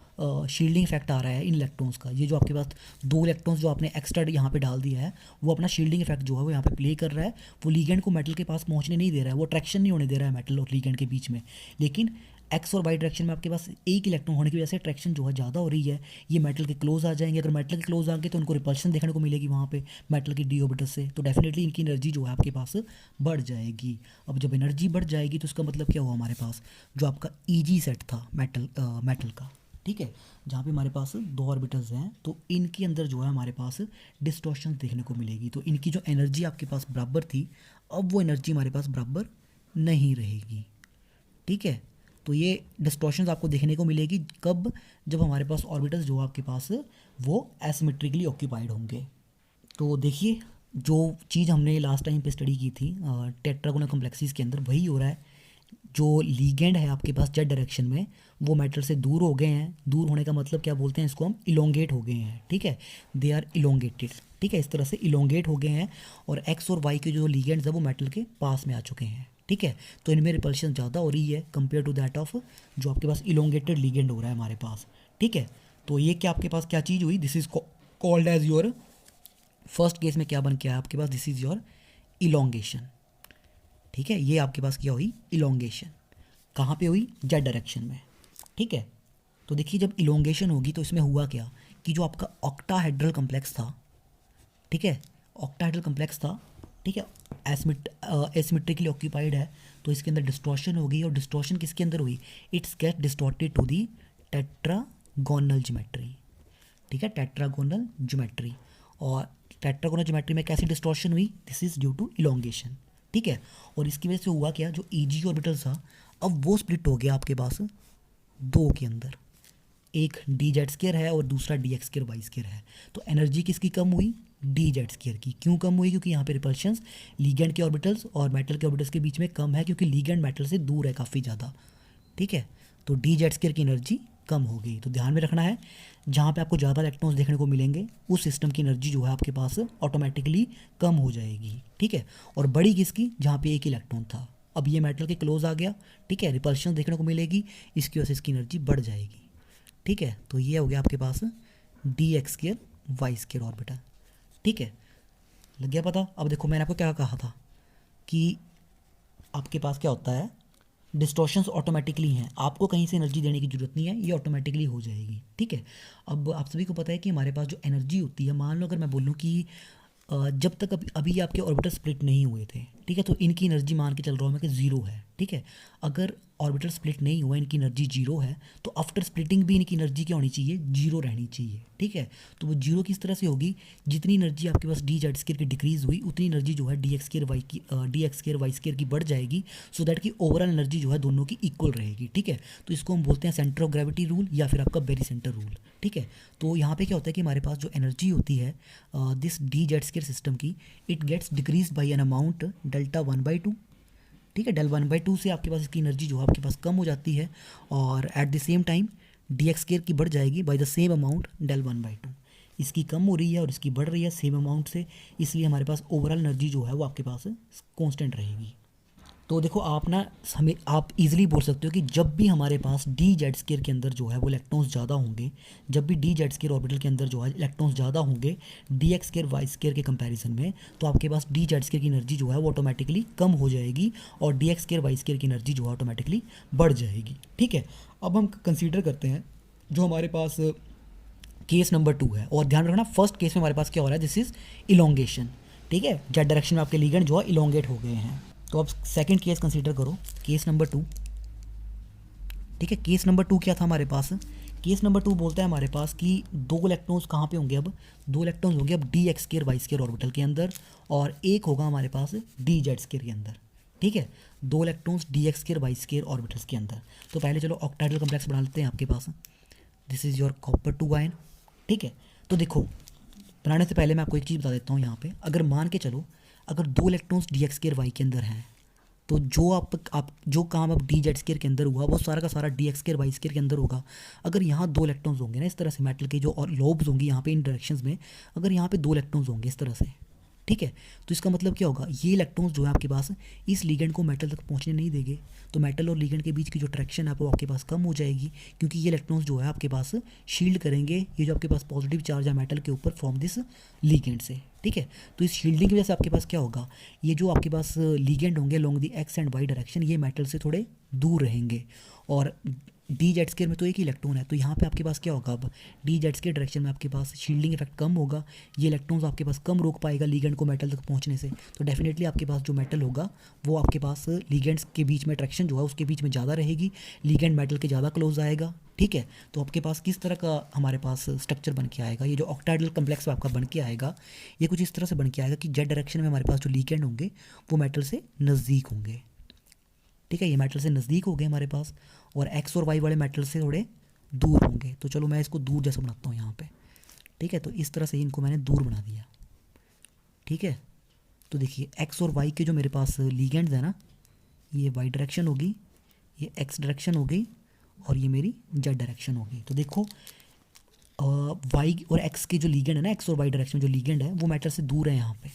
शील्डिंग इफेक्ट आ रहा है इन इलेक्ट्रॉन्स का। ये जो आपके पास दो इलेक्ट्रॉन्स जो आपने एक्स्ट्रा यहाँ पे डाल दिया है वो अपना शील्डिंग इफेक्ट जो है वो यहाँ पे प्ले कर रहा है। वो लीगेंड को मेटल के पास पहुँचने नहीं दे रहा है, वो अट्रैक्शन नहीं होने दे रहा है मेटल और लीगेंड के बीच में। लेकिन एक्स और वाई डायरेक्शन में आपके पास एक इलेक्ट्रॉन होने की वजह से अट्रैक्शन जो है ज़्यादा हो रही है। ये मेटल के क्लोज आ जाएंगे, अगर मेटल के क्लोज आ गए तो उनको रिपल्शन देखने को मिलेगी वहाँ पे मेटल की डी ऑर्बिटल से, तो डेफिनेटली इनकी एनर्जी जो है आपके पास बढ़ जाएगी। अब जब एनर्जी बढ़ जाएगी तो इसका मतलब क्या हुआ, हमारे पास जो आपका ईजी सेट था मेटल का, ठीक है, जहाँ पे हमारे पास दो ऑर्बिटल्स हैं, तो इनके अंदर जो है हमारे पास डिस्टॉर्शन देखने को मिलेगी। तो इनकी जो एनर्जी आपके पास बराबर थी, अब वो एनर्जी हमारे पास बराबर नहीं रहेगी, ठीक है। तो ये डिस्टॉर्शंस आपको देखने को मिलेगी कब, जब हमारे पास ऑर्बिटल्स जो आपके पास वो एसिमेट्रिकली ऑक्यूपाइड होंगे। तो देखिए जो चीज़ हमने लास्ट टाइम पे स्टडी की थी टेट्रागोनल कॉम्प्लेक्सेस के अंदर, वही हो रहा है। जो लीगेंड है आपके पास जेड डायरेक्शन में, वो मेटल से दूर हो गए हैं। दूर होने का मतलब क्या बोलते हैं, इसको हम इलोंगेट हो गए हैं, ठीक है, दे आर इलोंगेटेड, ठीक है, इस तरह से इलोंगेट हो गए हैं। और एक्स और वाई के जो लीगेंड्स है वो मेटल के पास में आ चुके हैं, ठीक है। तो इनमें रिपल्शन ज़्यादा हो रही है कंपेयर टू दैट ऑफ जो आपके पास इलोंगेटेड लीगेंड हो रहा है हमारे पास, ठीक है। तो ये क्या आपके पास क्या चीज़ हुई, this is called as your, first case में क्या बन के आया आपके पास, दिस इज योर इलोंगेशन, ठीक है। ये आपके पास क्या हुई, इलोंगेशन। कहाँ पे हुई, जेड डायरेक्शन में, ठीक है। तो देखिए जब इलोंगेशन होगी तो इसमें हुआ क्या कि जो आपका ऑक्टाहेड्रल कम्प्लेक्स था, ठीक है, ऑक्टाहेड्रल कम्प्लेक्स था, ठीक है, एसिमेट्रिकली ऑक्यूपाइड है, तो इसके अंदर डिस्टॉर्शन होगी। और डिस्टॉर्शन किसके अंदर हुई, it's get distorted to the tetragonal geometry, ठीक है, टेट्रागोनल ज्योमेट्री। और टेट्रागोनल ज्योमेट्री में कैसी डिस्टॉर्शन हुई, this is due to elongation, ठीक है। और इसकी वजह से हुआ क्या, जो ईजी ऑर्बिटल था अब वो स्प्लिट हो गया आपके पास दो के अंदर, एक डी जेड स्केयर है और दूसरा d x square y square है। तो एनर्जी किसकी कम हुई, डी जेड स्केयर की। क्यों कम हुई, क्योंकि यहाँ पे रिपल्शंस लीगेंड के ऑर्बिटल्स और मेटल के ऑर्बिटल्स के बीच में कम है, क्योंकि लीगेंड मेटल से दूर है काफ़ी ज़्यादा, ठीक है। तो डी जेड स्केयर की एनर्जी कम हो गई। तो ध्यान में रखना है, जहाँ पे आपको ज़्यादा इलेक्ट्रॉन्स देखने को मिलेंगे उस सिस्टम की एनर्जी जो है आपके पास ऑटोमेटिकली कम हो जाएगी, ठीक है। और बड़ी किसकी, जहाँ पे एक इलेक्ट्रॉन था, अब ये मेटल के क्लोज आ गया, ठीक है, रिपल्शन देखने को मिलेगी, इसकी वजह से इसकी एनर्जी बढ़ जाएगी, ठीक है। तो ये हो गया आपके पास d x square y square orbital, ठीक है, लग गया पता। अब देखो मैंने आपको क्या कहा था कि आपके पास क्या होता है, डिस्टॉर्शंस ऑटोमेटिकली हैं, आपको कहीं से एनर्जी देने की ज़रूरत नहीं है, ये ऑटोमेटिकली हो जाएगी, ठीक है। अब आप सभी को पता है कि हमारे पास जो एनर्जी होती है, मान लो अगर मैं बोलूँ कि जब तक अभी आपके ऑर्बिटल स्प्लिट नहीं हुए थे, ठीक है, तो इनकी एनर्जी मान के चल रहा हूँ मैं कि ज़ीरो है, ठीक है। अगर ऑर्बिटल स्प्लिट नहीं हुआ, इनकी एनर्जी जीरो है, तो आफ्टर स्प्लिटिंग भी इनकी एनर्जी क्या होनी चाहिए, जीरो रहनी चाहिए, ठीक है। तो वो जीरो किस तरह से होगी, जितनी एनर्जी आपके पास डी जेड स्केयर की डिक्रीज़ हुई, उतनी एनर्जी जो है d x square y square की बढ़ जाएगी, सो दैट कि ओवरऑल एनर्जी जो है दोनों की इक्वल रहेगी, ठीक है। तो इसको हम बोलते हैं सेंटर ऑफ ग्रेविटी रूल या फिर आपका बेरी सेंटर रूल, ठीक है। तो यहाँ पे क्या होता है कि हमारे पास जो एनर्जी होती है this d z square system की, it gets decrease by an amount delta 1/2, ठीक है। डेल 1/2 से आपके पास इसकी एनर्जी जो है आपके पास कम हो जाती है, और at the same time d x square की बढ़ जाएगी by the same amount del 1/2। इसकी कम हो रही है और इसकी बढ़ रही है सेम अमाउंट से, इसलिए हमारे पास ओवरऑल एनर्जी जो है वो आपके पास कांस्टेंट रहेगी। तो देखो आप ना हमें आप इजीली बोल सकते हो कि जब भी हमारे पास डी जेड स्केयर के अंदर जो है वो इलेक्ट्रॉन्स ज़्यादा होंगे, जब भी डी जेड स्केयर ऑर्बिटल के अंदर जो है इलेक्ट्रॉन्स ज़्यादा होंगे d x square y square के कंपैरिजन में, तो आपके पास डी जेड स्केयर की एनर्जी जो है वो ऑटोमेटिकली कम हो जाएगी और d x square y square की एनर्जी जो है ऑटोमेटिकली बढ़ जाएगी, ठीक है। अब हम कंसीडर करते हैं जो हमारे पास केस नंबर 2 है, और ध्यान रखना फर्स्ट केस में हमारे पास क्या हो रहा है, दिस इज इलोंगेशन, ठीक है, जेड डायरेक्शन में आपके लीगेंड जो है इलोंगेट हो गए हैं। तो अब सेकंड केस कंसीडर करो, केस नंबर 2, ठीक है। केस नंबर 2 क्या था हमारे पास, केस नंबर 2 बोलता है हमारे पास कि दो इलेक्ट्रॉन्स कहाँ पे होंगे, अब दो इलेक्ट्रॉन्स होंगे अब d x square y square orbital के अंदर, और एक होगा हमारे पास डी जेड स्केयर के अंदर, ठीक है। दो electrons d x square y square orbitals के अंदर। तो पहले चलो ऑक्टाहेड्रल कॉम्प्लेक्स बना लेते हैं आपके पास, this is your copper 2 ion, ठीक है। तो देखो बनाने से पहले मैं आपको एक चीज़ बता देता हूँ यहाँ पे, अगर मान के चलो अगर दो electrons d x square y के अंदर हैं, तो जो आप जो काम अब डी जेड स्केयर के अंदर हुआ वो सारा का सारा d x square y square के अंदर होगा। अगर यहाँ दो इलेक्ट्रॉन्स होंगे ना इस तरह से मेटल के जो और लोब्स होंगी यहाँ पे इन डायरेक्शंस में, अगर यहाँ पे दो इलेक्ट्रॉन्स होंगे इस तरह से, ठीक है। तो इसका मतलब क्या होगा, ये इलेक्ट्रॉन्स जो है आपके पास इस लिगेंड को मेटल तक पहुंचने नहीं देंगे, तो मेटल और लिगेंड के बीच की जो अट्रैक्शन है वो आपके पास कम हो जाएगी, क्योंकि ये इलेक्ट्रॉन्स जो है आपके पास शील्ड करेंगे ये जो आपके पास पॉजिटिव चार्ज है मेटल के ऊपर फ्रॉम दिस लिगेंड से। ठीक है, तो इस शील्डिंग की वजह से आपके पास क्या होगा, ये जो आपके पास लिगेंड होंगे long the x and y direction ये मेटल से थोड़े दूर रहेंगे। और डी जेड स्केयर में तो एक ही इलेक्ट्रॉन है, तो यहाँ पे आपके पास क्या होगा, अब डी जेड स्केयर डायरेक्शन में आपके पास शील्डिंग इफेक्ट कम होगा, ये इलेक्ट्रॉन्स आपके पास कम रोक पाएगा लिगेंड को मेटल तक पहुँचने से। तो डेफिनेटली आपके पास जो मेटल होगा वो आपके पास लिगेंड्स के बीच में अट्रैक्शन जो है उसके बीच में ज़्यादा रहेगी, लिगेंड मेटल के ज़्यादा क्लोज आएगा। ठीक है, तो आपके पास किस तरह का हमारे पास स्ट्रक्चर बन के आएगा, ये जो ऑक्टाइडल कम्प्लेक्स आपका बन के आएगा ये कुछ इस तरह से बन के आएगा कि जेड डायरेक्शन में हमारे पास जो लिगेंड होंगे वो मेटल से नज़दीक होंगे। ठीक है, ये मेटल से नज़दीक हो गए हमारे पास, और एक्स और वाई वाले मेटल से थोड़े दूर होंगे। तो चलो मैं इसको दूर जैसा बनाता हूँ यहाँ पे। ठीक है, तो इस तरह से इनको मैंने दूर बना दिया। ठीक है, तो देखिए एक्स और वाई के जो मेरे पास लिगेंड्स है ना, ये वाई डायरेक्शन होगी, ये एक्स डायरेक्शन हो गई, और ये मेरी जेड डायरेक्शन होगी। तो देखो वाई और एक्स के जो लिगेंड है ना, एक्स और वाई डायरेक्शन जो लिगेंड है वो मेटल से दूर है यहाँ पे।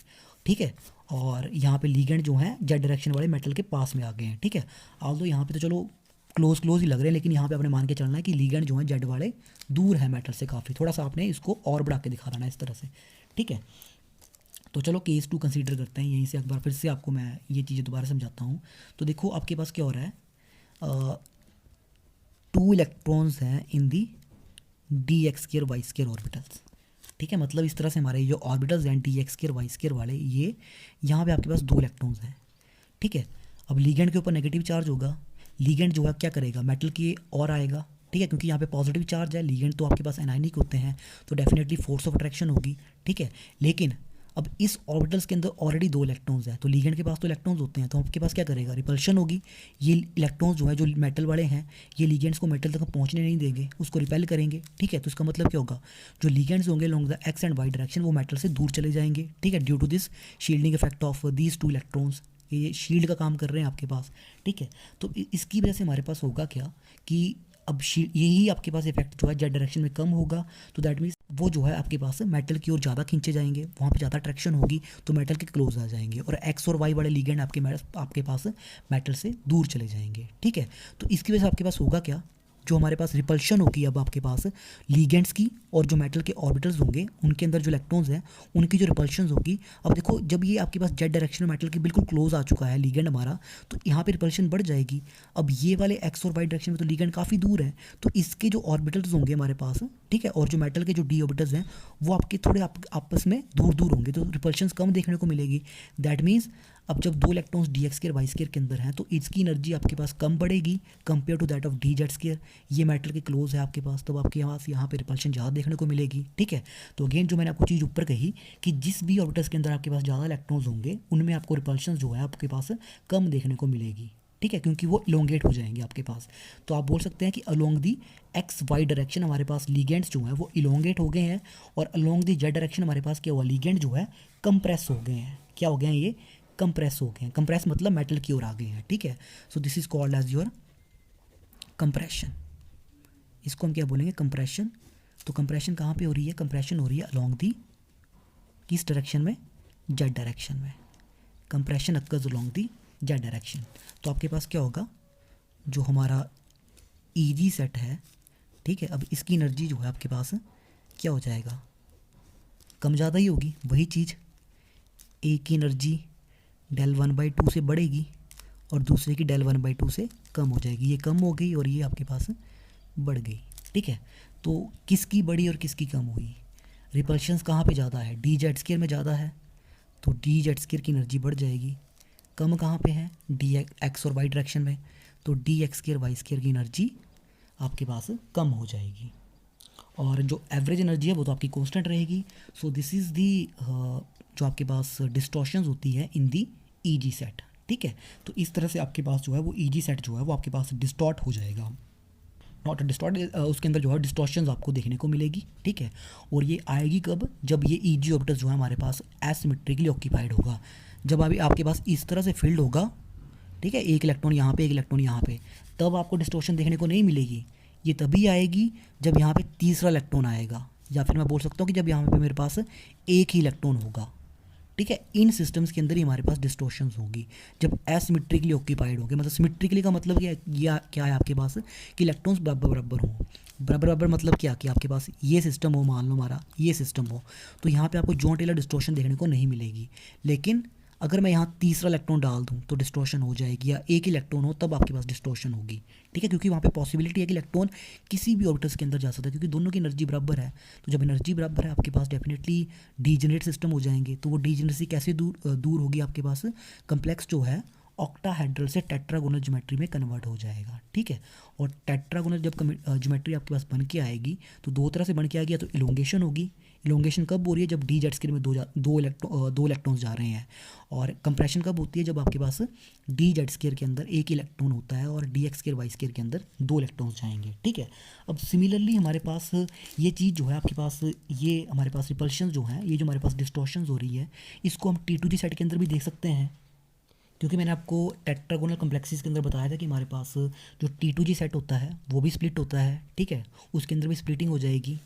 ठीक है, और यहाँ पे लिगेंड जो है जेड डायरेक्शन वाले मेटल के पास में आ गए हैं। ठीक है, ऑल्दो यहाँ पे तो चलो क्लोज क्लोज ही लग रहे हैं, लेकिन यहाँ पे आपने मान के चलना है कि लिगेंड जो है जेड वाले दूर है मेटल से काफ़ी, थोड़ा सा आपने इसको और बढ़ा के दिखा रहा है इस तरह से। ठीक है, तो चलो केस 2 कंसीडर करते हैं, यहीं से एक बार फिर से आपको मैं ये चीज़ें दोबारा समझाता हूँ। तो देखो आपके पास क्या हो रहा है, 2 इलेक्ट्रॉन्स हैं in the d x square y square orbitals. ठीक है, मतलब इस तरह से हमारे जो ऑर्बिटल्स हैं d x square y square वाले, ये यहाँ पे आपके पास 2 इलेक्ट्रॉन्स हैं। ठीक है, अब लिगेंड के ऊपर नेगेटिव चार्ज होगा, लिगेंड जो है क्या करेगा, मेटल की और आएगा। ठीक है, क्योंकि यहाँ पे पॉजिटिव चार्ज है, लिगेंड तो आपके पास एनायनिक होते हैं, तो डेफिनेटली फोर्स ऑफ अट्रैक्शन होगी। ठीक है, लेकिन अब इस ऑर्बिटल्स के अंदर ऑलरेडी 2 इलेक्ट्रॉन्स हैं, तो लिगेंड के पास तो इलेक्ट्रॉन्स होते हैं, तो आपके पास क्या करेगा, रिपल्शन होगी। ये इलेक्ट्रॉन्स जो है जो मेटल वाले हैं ये लिगेंड्स को मेटल तक पहुंचने नहीं देंगे, उसको रिपेल करेंगे। ठीक है, तो इसका मतलब क्या होगा, जो लिगेंड्स होंगे long the x and y direction वो मेटल से दूर चले जाएंगे। ठीक है, due to this shielding effect of these 2 electrons, ये शील्ड का काम कर रहे हैं आपके पास। ठीक है, तो इसकी वजह से हमारे पास होगा क्या कि अब यही आपके पास इफेक्ट जो है जेड डायरेक्शन में कम होगा, तो दैट मीन्स वो जो है आपके पास मेटल की ओर ज़्यादा खींचे जाएंगे, वहाँ पे ज़्यादा अट्रैक्शन होगी, तो मेटल के क्लोज आ जाएंगे, और एक्स और वाई बड़े लिगेंड आपके पास मेटल से दूर चले जाएंगे। ठीक है, तो इसकी वजह से आपके पास होगा क्या, जो हमारे पास रिपल्शन होगी अब आपके पास लिगेंड्स की, और जो मेटल के ऑर्बिटल्स होंगे उनके अंदर जो इलेक्ट्रॉन्स हैं उनकी जो रिपल्शन होगी। अब देखो जब ये आपके पास जेड डायरेक्शन में मेटल के बिल्कुल क्लोज आ चुका है लिगेंड हमारा, तो यहाँ पे रिपल्शन बढ़ जाएगी। अब ये वाले एक्स और वाई डायरेक्शन में तो लिगेंड काफ़ी दूर है, तो इसके जो ऑर्बिटल्स होंगे हमारे पास, ठीक है, और जो मेटल के जो डी ऑर्बिटल्स हैं वो आपके थोड़े आपस में दूर दूर होंगे, तो रिपल्शन कम देखने को मिलेगी। दैट मीन्स अब जब 2 electrons d x square y square के अंदर हैं तो इसकी एनर्जी आपके पास कम बढ़ेगी compare to that of d z square. ये मेटल के क्लोज है आपके पास, तो आपके पास यहाँ पे रिपल्शन ज़्यादा देखने को मिलेगी। ठीक है, तो अगेन जो मैंने आपको चीज़ ऊपर कही कि जिस भी ऑर्बिटल्स के अंदर आपके पास ज़्यादा इलेक्ट्रॉन्स होंगे उनमें आपको रिपल्शन जो है आपके पास कम देखने को मिलेगी। ठीक है, क्योंकि वो इलोंगेट हो जाएंगे आपके पास। तो आप बोल सकते हैं कि along the x y direction हमारे पास लिगेंड्स जो हैं वो इलोंगेट हो गए हैं, और अलोंग दी जेड डायरेक्शन हमारे पास क्या हुआ, लिगेंड जो है कंप्रेस हो गए हैं। क्या हो गए हैं, ये कंप्रेस हो गए हैं। कंप्रेस मतलब मेटल की ओर आ गए हैं। ठीक है, so this is called as your compression. इसको हम क्या बोलेंगे, कंप्रेशन। तो कंप्रेशन कहाँ पे हो रही है, कंप्रेशन हो रही है अलोंग दी किस डायरेक्शन में, जेड डायरेक्शन में। Compression occurs along the Z direction. तो आपके पास क्या होगा, जो हमारा ईजी सेट है, ठीक है, अब इसकी एनर्जी जो है आपके पास क्या हो जाएगा, कम ज़्यादा ही होगी। वही चीज़, एक की एनर्जी डेल 1/2 से बढ़ेगी और दूसरे की डेल 1/2 से कम हो जाएगी। ये कम हो गई और ये आपके पास बढ़ गई। ठीक है, तो किसकी बढ़ी और किसकी कम हुई, रिपल्शंस कहाँ पे ज़्यादा है, डी जेड स्केयर में ज़्यादा है, तो डी जेड स्केयर की एनर्जी बढ़ जाएगी। कम कहाँ पे है, डी एक्स और वाई डायरेक्शन में, तो d x square y square की एनर्जी आपके पास कम हो जाएगी, और जो एवरेज एनर्जी है वो तो आपकी कांस्टेंट रहेगी। सो दिस इज़ दी जो आपके पास डिस्टॉर्शंस होती है इन दी ईजी सेट। ठीक है, तो इस तरह से आपके पास जो है वो ईजी सेट जो है वो आपके पास डिस्टॉर्ट हो जाएगा, नॉट डिस्टॉर्ट, उसके अंदर जो है डिस्टॉर्शंस आपको देखने को मिलेगी। ठीक है, और ये आएगी कब, जब ये ईजी ऑर्बिटल जो है हमारे पास एसिमेट्रिकली ऑक्यूपाइड होगा। जब अभी आपके पास इस तरह से फील्ड होगा, ठीक है, एक इलेक्ट्रॉन यहाँ पे एक इलेक्ट्रॉन यहाँ पे, तब आपको डिस्टॉर्शन देखने को नहीं मिलेगी। ये तभी आएगी जब यहाँ पे तीसरा इलेक्ट्रॉन आएगा, या फिर मैं बोल सकता हूँ कि जब यहाँ पे मेरे पास एक ही इलेक्ट्रॉन होगा। ठीक है। इन सिस्टम्स के अंदर ही हमारे पास डिस्टॉर्शंस होंगी जब एसिमेट्रिकली ऑक्यूपाइड होंगे। मतलब सिमेट्रिकली का मतलब क्या है आपके पास कि इलेक्ट्रॉन्स बराबर बराबर हों। बराबर बराबर मतलब क्या कि आपके पास ये सिस्टम हो, मान लो हमारा ये सिस्टम हो, तो यहाँ पे आपको जॉन टेलर डिस्टॉर्शन देखने को नहीं मिलेगी। लेकिन अगर मैं यहाँ तीसरा इलेक्ट्रॉन डाल दूँ तो डिस्टॉर्शन हो जाएगी, या एक इलेक्ट्रॉन हो तब आपके पास डिस्टॉर्शन होगी। ठीक है, क्योंकि वहाँ पे पॉसिबिलिटी है कि इलेक्ट्रॉन किसी भी ऑर्बिटल्स के अंदर जा सकता है, क्योंकि दोनों की एनर्जी बराबर है। तो जब एनर्जी बराबर है आपके पास डेफिनेटली डीजेनरेट सिस्टम हो जाएंगे। तो वो डीजेनरेसी कैसे दूर होगी आपके पास, कम्प्लेक्स जो है ऑक्टाहेड्रल से टेट्रागोनल ज्योमेट्री में कन्वर्ट हो जाएगा। ठीक है, और टेट्रागोनल जब ज्योमेट्री आपके पास बन के आएगी तो दो तरह से बन के आएगी, या तो इलोंगेशन होगी। इलोंगेशन कब हो रही है, जब डी जेड स्क्वायर में दो इलेक्ट्रॉन्स जा रहे हैं। और कंप्रेशन कब होती है, जब आपके पास डी जेड स्क्वायर के अंदर एक इलेक्ट्रॉन होता है और d x square y square के अंदर दो इलेक्ट्रॉन्स जाएंगे। ठीक है, अब सिमिलरली हमारे पास ये चीज़ जो है आपके पास, ये हमारे पास रिपल्शन जो है, ये जो हमारे पास डिस्टॉर्शंस हो रही है, इसको हम T2G सेट के अंदर भी देख सकते हैं। क्योंकि मैंने आपको टेट्रागोनल कम्प्लेक्सेस के अंदर बताया था कि हमारे पास जो T2G सेट होता है वो भी स्प्लिट होता है। ठीक है, उसके अंदर भी स्प्लिटिंग हो जाएगी।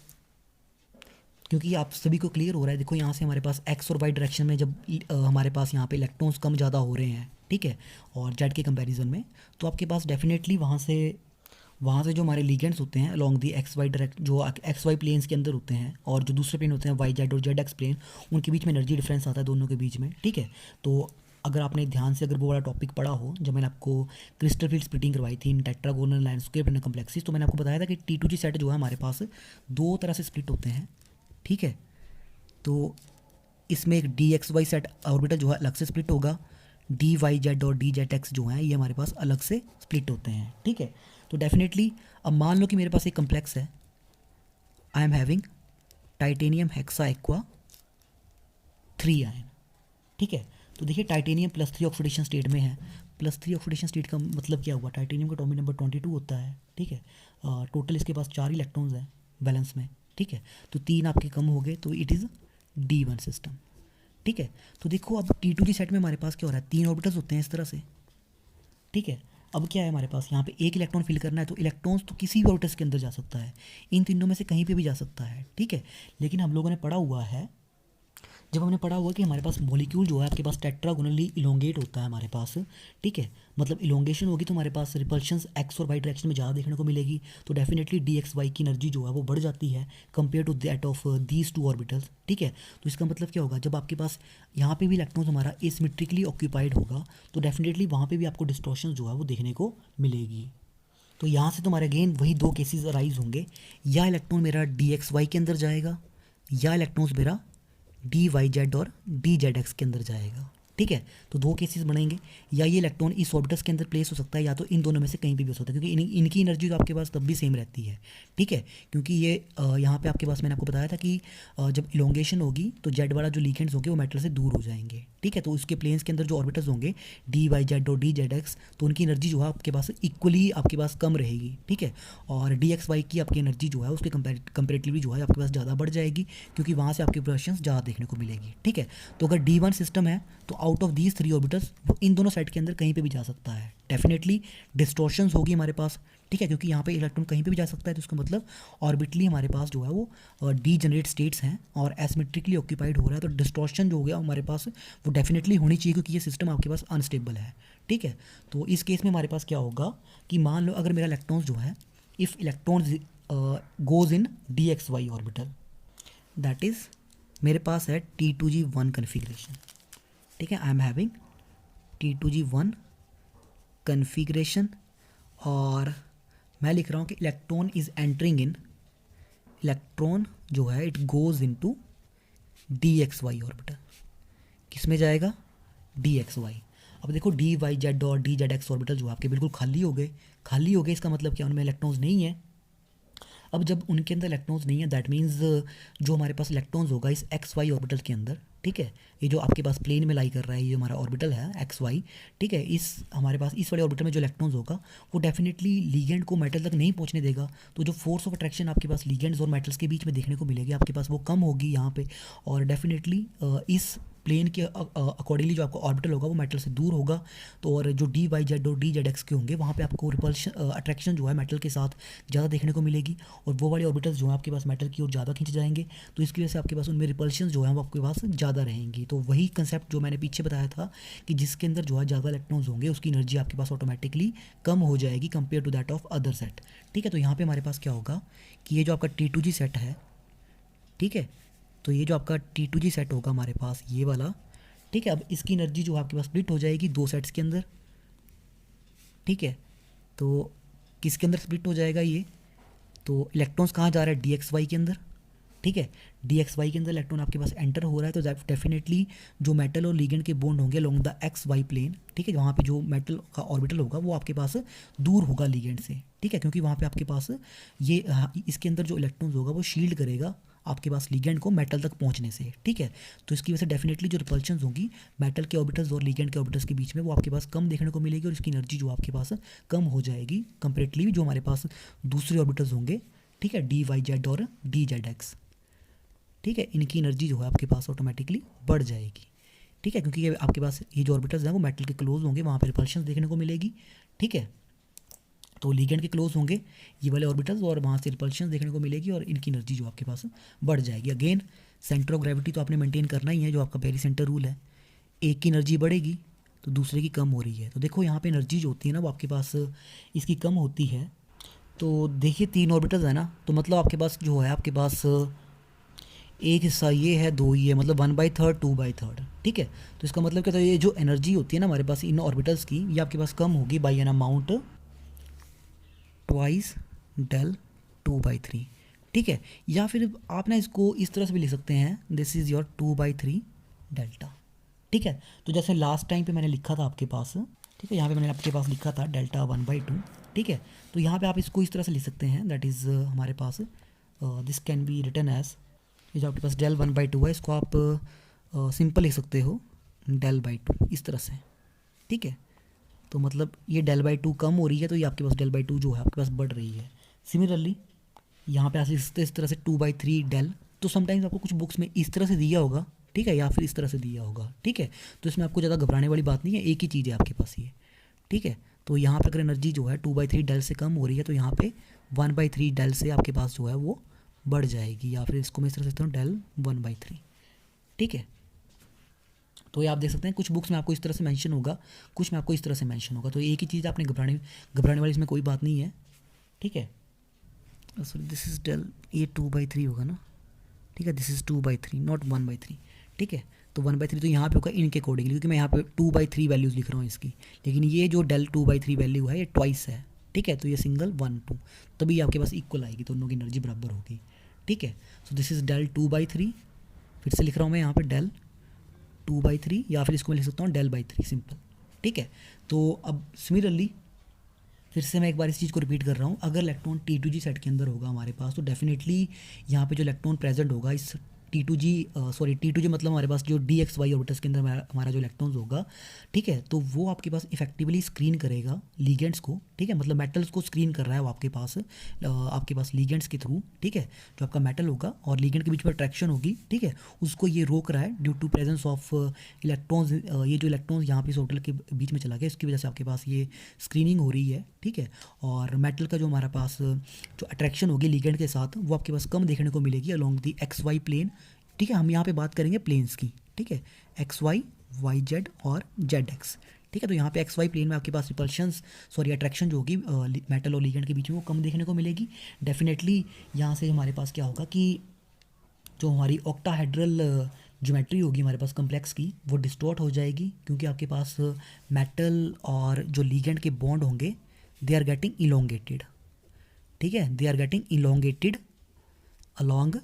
क्योंकि आप सभी को क्लियर हो रहा है, देखो यहाँ से हमारे पास एक्स और वाई डायरेक्शन में जब हमारे पास यहाँ पे इलेक्ट्रॉन्स कम ज़्यादा हो रहे हैं, ठीक है, और जेड के कंपैरिजन में, तो आपके पास डेफिनेटली वहाँ से जो हमारे लीगेंड्स होते हैं along the x y direct, जो एक्स वाई प्लेन्स के अंदर होते हैं, और जो दूसरे प्लेन होते हैं वाई जेड और जेड एक्स प्लेन, उनके बीच में एनर्जी डिफरेंस आता है दोनों के बीच में। ठीक है, तो अगर आपने ध्यान से अगर वो वाला टॉपिक पढ़ा हो, जब मैंने आपको क्रिस्टल फील्ड स्प्लिटिंग करवाई थी इन टेट्रागोनल लैंडस्केप एंड कम्प्लेक्सेस, तो मैंने आपको बताया था कि T2G सेट जो है हमारे पास दो तरह से स्प्लिट होते हैं। ठीक है, तो इसमें एक d x y set orbital जो है अलग से स्प्लिट होगा, डी वाई जेड और डी जेड एक्स जो हैं ये हमारे पास अलग से स्प्लिट होते हैं। ठीक है, तो डेफिनेटली अब मान लो कि मेरे पास एक कम्प्लेक्स है, I am having titanium hexa aqua 3 ion. ठीक है, तो देखिए टाइटेनियम +3 ऑक्सीडेशन स्टेट में है। +3 ऑक्सीडेशन स्टेट का मतलब क्या हुआ, टाइटेनियम का एटॉमिक नंबर 22 होता है। ठीक है, टोटल इसके पास 4 इलेक्ट्रॉन्स हैं बैलेंस में। ठीक है, तो 3 आपके कम हो गए, तो इट इज़ D1 सिस्टम। ठीक है, तो देखो अब T2G सेट में हमारे पास क्या हो रहा है, 3 ऑर्बिटल्स होते हैं इस तरह से। ठीक है, अब क्या है हमारे पास यहाँ पे एक इलेक्ट्रॉन फिल करना है, तो इलेक्ट्रॉन्स तो किसी भी ऑर्बिटल्स के अंदर जा सकता है, इन तीनों में से कहीं पे भी जा सकता है। ठीक है, लेकिन हम लोगों ने पढ़ा हुआ है, जब हमने पढ़ा हुआ कि हमारे पास मॉलिक्यूल जो है आपके पास टेट्रागोनली इलोंगेट होता है हमारे पास। ठीक है, मतलब इलोंगेशन होगी तो हमारे पास रिपल्शंस एक्स और वाई डायरेक्शन में ज़्यादा देखने को मिलेगी, तो डेफिनेटली डी एक्स वाई की एनर्जी जो है वो बढ़ जाती है compare to that of these 2 orbitals. ठीक है, तो इसका मतलब क्या होगा, जब आपके पास यहाँ पे भी इलेक्ट्रॉन्स हमारा एसिमेट्रिकली ऑक्यूपाइड होगा तो डेफिनेटली वहाँ पे भी आपको डिस्टॉर्शन जो है वो देखने को मिलेगी। तो यहाँ से तुम्हारे अगेन वही 2 केसेस अराइज होंगे, या इलेक्ट्रॉन मेरा डी एक्स वाई के अंदर जाएगा, या इलेक्ट्रॉन्स मेरा डी वाई जेड और डी जेड एक्स के अंदर जाएगा। ठीक है, तो 2 केसेस बनेंगे, या ये इलेक्ट्रॉन इस ऑर्बिटल्स के अंदर प्लेस हो सकता है, या तो इन दोनों में से कहीं भी हो सकता है, क्योंकि इनकी एनर्जी तो आपके पास तब भी सेम रहती है। ठीक है, क्योंकि ये यहाँ पे आपके पास मैंने आपको बताया था कि जब इलोंगेशन होगी तो जेड वाला जो लीगेंड्स होंगे वो मेटल से दूर हो जाएंगे। ठीक है, तो उसके प्लेन्स के अंदर जो ऑर्बिटल्स होंगे डी वाई जेड और डी जेड एक्स, तो उनकी एनर्जी जो है आपके पास इक्वली आपके पास कम रहेगी। ठीक है, और डी एक्स वाई की आपकी एनर्जी जो है उसके कंपेरेटिवली जो है आपके पास ज़्यादा बढ़ जाएगी, क्योंकि वहाँ से आपकी प्रोडक्शन ज़्यादा देखने को मिलेगी। ठीक है, तो अगर D1 सिस्टम है तो आउट ऑफ दीज 3 ऑर्बिटल्स वो इन दोनों साइड के अंदर कहीं पे भी जा सकता है। डेफिनेटली डिस्टॉर्शंस होगी हमारे पास। ठीक है, क्योंकि यहाँ पे इलेक्ट्रॉन कहीं पे भी जा सकता है, तो उसका मतलब ऑर्बिटली हमारे पास जो है वो डीजेनरेट स्टेट्स हैं और एसिमेट्रिकली ऑक्यूपाइड हो रहा है, तो डिस्टॉर्शन जो हो गया हमारे पास वो डेफिनेटली होनी चाहिए, क्योंकि ये सिस्टम आपके पास अनस्टेबल है। ठीक है, तो इस केस में हमारे पास क्या होगा कि मान लो अगर मेरा इलेक्ट्रॉन्स जो है, if electrons goes in d x y orbital, that is मेरे पास है T2G1 कन्फिग्रेशन। ठीक है, I am having T2G1 configuration, और मैं लिख रहा हूँ कि electron is entering in, electron जो है it goes into d x y orbital. किस में जाएगा, डी एक्स वाई। अब देखो डी वाई जेड और डी जेड एक्स ऑर्बिटल जो आपके बिल्कुल खाली हो गए। खाली हो गए इसका मतलब क्या, उनमें इलेक्ट्रॉन्स नहीं है। अब जब उनके अंदर इलेक्ट्रॉन्स नहीं है, दैट मीन्स जो हमारे पास इलेक्ट्रॉन्स होगा इस एक्स वाई ऑर्बिटल के अंदर, ठीक है, ये जो आपके पास प्लेन में लाई कर रहा है, ये हमारा ऑर्बिटल है एक्स वाई। ठीक है, इस हमारे पास इस वाले ऑर्बिटल में जो इलेक्ट्रॉन्स होगा वो डेफिनेटली लीगेंड को मेटल तक नहीं पहुंचने देगा, तो जो फोर्स ऑफ अट्रैक्शन आपके पास लीगेंड्स और मेटल्स के बीच में देखने को मिलेगी आपके पास वो कम होगी यहाँ पे, और डेफिनेटली इस प्लेन के अकॉर्डिंगली जो आपका ऑर्बिटल होगा वो मेटल से दूर होगा। तो और जो डी वाई जेड और डी जेड एक्स के होंगे वहाँ पे आपको रिपल्शन अट्रैक्शन जो है मेटल के साथ ज़्यादा देखने को मिलेगी, और वो वाले ऑर्बिटल्स जो है आपके पास मेटल की ओर ज़्यादा खींच जाएंगे, तो इसकी वजह से आपके पास उनमें रिपल्शन जो है वो आपके पास ज़्यादा रहेंगी। तो वही कंसेप्ट जो मैंने पीछे बताया था कि जिसके अंदर जो है ज़्यादा इलेक्ट्रॉन्स होंगे उसकी एनर्जी आपके पास ऑटोमेटिकली कम हो जाएगी compare to that of other set. ठीक है, तो यहाँ पे हमारे पास क्या होगा कि ये जो आपका T2G सेट है, ठीक है, तो ये जो आपका T2G सेट होगा हमारे पास ये वाला, ठीक है, अब इसकी एनर्जी जो आपके पास स्प्लिट हो जाएगी दो सेट्स के अंदर। ठीक है, तो किसके अंदर स्प्लिट हो जाएगा ये, तो इलेक्ट्रॉन्स कहाँ जा रहा है, डी एक्स वाई के अंदर। ठीक है, डी एक्स वाई के अंदर इलेक्ट्रॉन आपके पास एंटर हो रहा है, तो डेफिनेटली जो मेटल और लिगेंड के बॉन्ड होंगे along the x y plane, ठीक है, वहाँ पे जो मेटल का ऑर्बिटल होगा वो आपके पास दूर होगा लिगेंड से। ठीक है, क्योंकि वहाँ पे आपके पास ये इसके अंदर जो इलेक्ट्रॉन्स होगा वो शील्ड करेगा आपके पास लिगेंड को मेटल तक पहुंचने से। ठीक है, तो इसकी वजह से डेफिनेटली जो रिपल्शंस होंगी मेटल के ऑर्बिटल्स और लिगेंड के ऑर्बिटल्स के बीच में वो आपके पास कम देखने को मिलेगी, और इसकी एनर्जी जो आपके पास कम हो जाएगी कंपेरेटिवली जो हमारे पास दूसरे ऑर्बिटल्स होंगे। ठीक है, डी वाई जेड और डी जेड एक्स। ठीक है, इनकी एनर्जी जो है आपके पास ऑटोमेटिकली बढ़ जाएगी। ठीक है, क्योंकि ये आपके पास ये जो ऑर्बिटल्स हैं वो मेटल के क्लोज होंगे, वहाँ पर रिपल्शंस देखने को मिलेगी। ठीक है, तो लिगेंड के क्लोज होंगे ये वाले ऑर्बिटल्स और वहाँ से रिपल्शन देखने को मिलेगी, और इनकी एनर्जी जो आपके पास बढ़ जाएगी। अगेन सेंटर ऑफ ग्रेविटी तो आपने मेंटेन करना ही है, जो आपका पेरी सेंटर रूल है, एक की एनर्जी बढ़ेगी तो दूसरे की कम हो रही है। तो देखो यहाँ पे एनर्जी जो होती है ना वो आपके पास इसकी कम होती है। तो देखिए 3 ऑर्बिटल्स है ना, तो मतलब आपके पास जो है आपके पास एक हिस्सा ये है, 2 ही है, मतलब 1/3 2/3। ठीक है, तो इसका मतलब क्या था, ये जो एनर्जी होती है ना हमारे पास इन ऑर्बिटल्स की ये आपके पास कम होगी by an amount twice del 2/3। ठीक है, या फिर आप ना इसको इस तरह से भी लिख सकते हैं, दिस इज़ योर 2/3 डेल्टा। ठीक है, तो जैसे लास्ट टाइम पे मैंने लिखा था आपके पास, ठीक है, यहाँ पे मैंने आपके पास लिखा था डेल्टा 1/2। ठीक है, तो यहाँ पे आप इसको इस तरह से लिख सकते हैं, दैट इज़ हमारे पास this can be written as, ये जो आपके पास डेल 1/2 है इसको आप सिंपल लिख सकते हो del/2 इस तरह से। ठीक है, तो मतलब ये del/2 कम हो रही है, तो ये आपके पास del/2 जो है आपके पास बढ़ रही है। सिमिलरली यहाँ पे आप इस तरह से 2/3 डेल, तो समटाइम्स आपको कुछ बुक्स में इस तरह से दिया होगा, ठीक है, या फिर इस तरह से दिया होगा। ठीक है, तो इसमें आपको ज़्यादा घबराने वाली बात नहीं है, एक ही चीज़ है आपके पास ये। ठीक है, तो यहाँ पर अगर एनर्जी जो है 2/3 डेल से कम हो रही है तो यहाँ पे 1/3 डेल से आपके पास जो है वो बढ़ जाएगी, या फिर इसको मैं इस तरह से लिखता हूँ डेल 1/3। ठीक है, तो ये आप देख सकते हैं कुछ बुक्स में आपको इस तरह से मेंशन होगा, कुछ में आपको इस तरह से मेंशन होगा, तो एक ही चीज़, आपने घबराने वाली इसमें कोई बात नहीं है। ठीक है, सॉरी दिस इज डेल, ये 2/3 होगा ना। ठीक है, दिस इज़ 2/3 नॉट 1/3। ठीक है, तो 1/3 तो यहाँ पे होगा इनके अकॉर्डिंगली, क्योंकि मैं यहाँ पे 2/3 वैल्यूज़ लिख रहा हूँ इसकी, लेकिन ये जो डेल 2/3 वैल्यू है ये ट्वाइस है। ठीक है, तो ये सिंगल 1 2, तभी आपके पास इक्वल आएगी, दोनों की एनर्जी बराबर होगी। ठीक है, सो दिस इज़ डेल 2/3, फिर से लिख रहा हूँ मैं यहाँ पे डेल 2/3, या फिर इसको मैं लिख सकता हूँ del/3 सिंपल। ठीक है, तो अब सिमिलरली फिर से मैं एक बार इस चीज़ को रिपीट कर रहा हूँ, अगर इलेक्ट्रॉन T2G सेट के अंदर होगा हमारे पास, तो डेफिनेटली यहाँ पे जो इलेक्ट्रॉन प्रेजेंट होगा इस T2G मतलब हमारे पास जो DXY ऑर्बिटल्स के अंदर हमारा जो इलेक्ट्रॉन्स होगा, ठीक है, तो वो आपके पास इफेक्टिवली स्क्रीन करेगा लिगेंड्स को। ठीक है, मतलब मेटल्स को स्क्रीन कर रहा है वो आपके पास लिगेंड्स के थ्रू। ठीक है, जो आपका मेटल होगा और लिगेंड के बीच में अट्रैक्शन होगी, ठीक है, उसको ये रोक रहा है due to presence of electrons. ये जो इलेक्ट्रॉन्स यहाँ पे इस ऑर्बिटल के बीच में चला गया, इसकी वजह से आपके पास ये स्क्रीनिंग हो रही है। ठीक है, और मेटल का जो हमारे पास जो अट्रैक्शन होगी लिगेंड के साथ वो आपके पास कम देखने को मिलेगी अलोंग दी XY प्लेन। ठीक है, हम यहाँ पे बात करेंगे प्लेन्स की। ठीक है, XY YZ और ZX। ठीक है, तो यहाँ पे XY प्लेन में आपके पास अट्रैक्शन जो होगी मेटल और लिगेंड के बीच में वो कम देखने को मिलेगी। डेफिनेटली यहाँ से हमारे पास क्या होगा कि जो हमारी ऑक्टाहेड्रल ज्योमेट्री होगी हमारे पास कम्प्लेक्स की वो डिस्टॉर्ट हो जाएगी, क्योंकि आपके पास मेटल और जो लिगेंड के बॉन्ड होंगे दे आर गेटिंग इलोंगेटेड। ठीक है, they are getting elongated along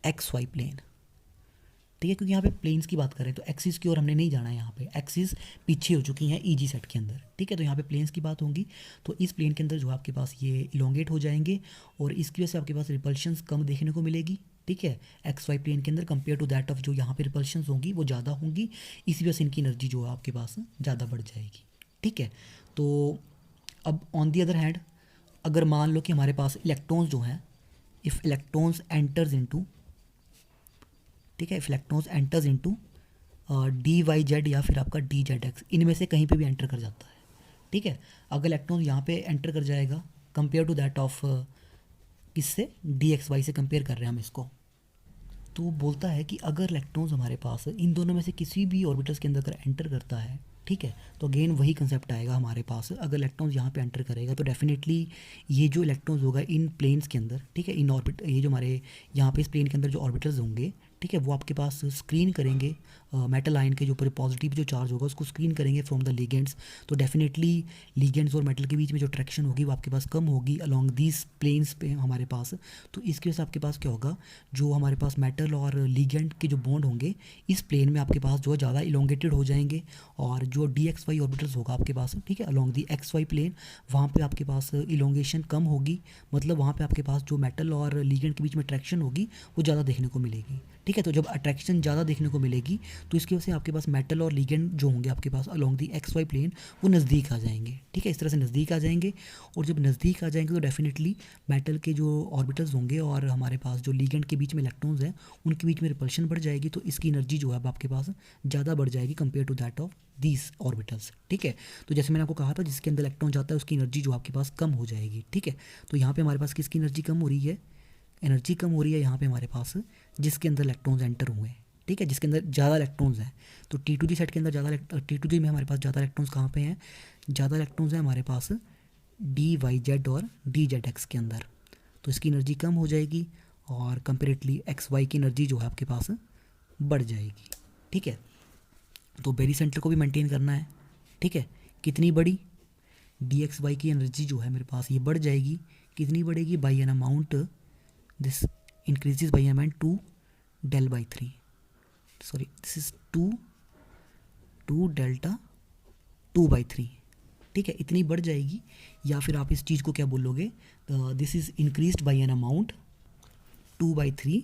XY plane. ठीक है, क्योंकि यहाँ पे प्लेन्स की बात करें तो एक्सिस की ओर हमने नहीं जाना है, यहाँ पे एक्सिस पीछे हो चुकी हैं EG सेट के अंदर। ठीक है, तो यहाँ पे प्लेन्स की बात होगी, तो इस प्लेन के अंदर जो आपके पास ये इलोंगेट हो जाएंगे और इसकी वजह से आपके पास रिपल्शंस कम देखने को मिलेगी। ठीक है, XY प्लेन के अंदर कंपेयर टू दैट ऑफ जो यहाँ पे रिपल्शंस होंगी वो ज़्यादा होंगी, इसी वजह से इनकी एनर्जी जो है आपके पास ज़्यादा बढ़ जाएगी। ठीक है, तो अब ऑन दी अदर हैंड अगर मान लो कि हमारे पास इलेक्ट्रॉन्स जो हैं, इफ़ इलेक्ट्रॉन्स एंटर्स इनटू, ठीक है, if electrons enters into d y z या फिर आपका डी जेड एक्स, इनमें से कहीं पे भी एंटर कर जाता है। ठीक है, अगर इलेक्ट्रॉन यहाँ पे एंटर कर जाएगा कंपेयर टू दैट ऑफ किससे, डी एक्स वाई से कंपेयर कर रहे हैं हम इसको, तो बोलता है कि अगर इलेक्ट्रॉन्स हमारे पास इन दोनों में से किसी भी ऑर्बिटल्स के अंदर अगर एंटर करता है, ठीक है, तो अगेन वही कंसेप्ट आएगा हमारे पास। अगर इलेक्ट्रॉन्स यहाँ पे एंटर करेगा तो डेफिनेटली ये जो इलेक्ट्रॉन्स होगा इन प्लेन्स के अंदर, ठीक है, इन ऑर्बिट, ये जो हमारे यहाँ पे इस प्लेन के अंदर जो ऑर्बिटल्स होंगे, ठीक है, वो आपके पास स्क्रीन करेंगे मेटल आयन के जो ऊपर पॉजिटिव जो चार्ज होगा उसको स्क्रीन करेंगे फ्रॉम द लिगेंड्स। तो डेफिनेटली लिगेंड्स और मेटल के बीच में जो अट्रैक्शन होगी वो आपके पास कम होगी अलॉन्ग दीज प्लेन्स पे हमारे पास। तो इसकी वजह से आपके पास क्या होगा, जो हमारे पास मेटल और लिगेंड के जो बॉन्ड होंगे इस प्लेन में आपके पास जो है ज़्यादा इलोंगेटेड हो जाएंगे, और जो डी एक्स वाई ऑर्बिटल्स होगा आपके पास, ठीक है, along the x y plane, वहाँ पे आपके पास इलोंगेशन कम होगी, मतलब वहाँ पे आपके पास जो मेटल और लिगेंड के बीच में अट्रैक्शन होगी वो ज़्यादा देखने को मिलेगी। ठीक है, तो जब अट्रैक्शन ज़्यादा देखने को मिलेगी तो इसकी वजह से आपके पास मेटल और लिगेंड जो होंगे आपके पास along the x y plane वो नज़दीक आ जाएंगे। ठीक है, इस तरह से नज़दीक आ जाएंगे, और जब नज़दीक आ जाएंगे तो डेफिनेटली मेटल के जो ऑर्बिटल्स होंगे और हमारे पास जो लिगेंड के बीच में इलेक्ट्रॉन्स हैं उनके बीच में रिपल्शन बढ़ जाएगी, तो इसकी एनर्जी जो है अब आपके पास ज़्यादा बढ़ जाएगी compare to that of these orbitals. ठीक है, तो जैसे मैंने आपको कहा था जिसके अंदर इलेक्ट्रॉन जाता है उसकी एनर्जी जो आपके पास कम हो जाएगी। ठीक है, तो यहाँ पे हमारे पास किसकी एनर्जी कम हो रही है, एनर्जी कम हो रही है यहाँ पे हमारे पास जिसके अंदर इलेक्ट्रॉन्स एंटर हुए हैं। ठीक है, जिसके अंदर ज़्यादा इलेक्ट्रॉन्स हैं, तो टी टू जी सेट के अंदर ज़्यादा, टी टू जी में हमारे पास ज़्यादा इलेक्ट्रॉन्स कहाँ पे हैं, ज़्यादा इलेक्ट्रॉन्स हैं हमारे पास डी वाई जेड और डी जेड एक्स के अंदर, तो इसकी एनर्जी कम हो जाएगी और कंपेरेटली एक्स वाई की एनर्जी जो है आपके पास बढ़ जाएगी। ठीक है, तो बेरी सेंटर को भी मेंटेन करना है। ठीक है, कितनी बड़ी, डी एक्स वाई की एनर्जी जो है मेरे पास ये बढ़ जाएगी, कितनी बढ़ेगी, by an amount, this increases by an amount 2 del by 3, sorry this is 2 delta 2/3। ठीक है, इतनी बढ़ जाएगी, या फिर आप इस चीज़ को क्या बोलोगे, this is increased by an amount 2/3।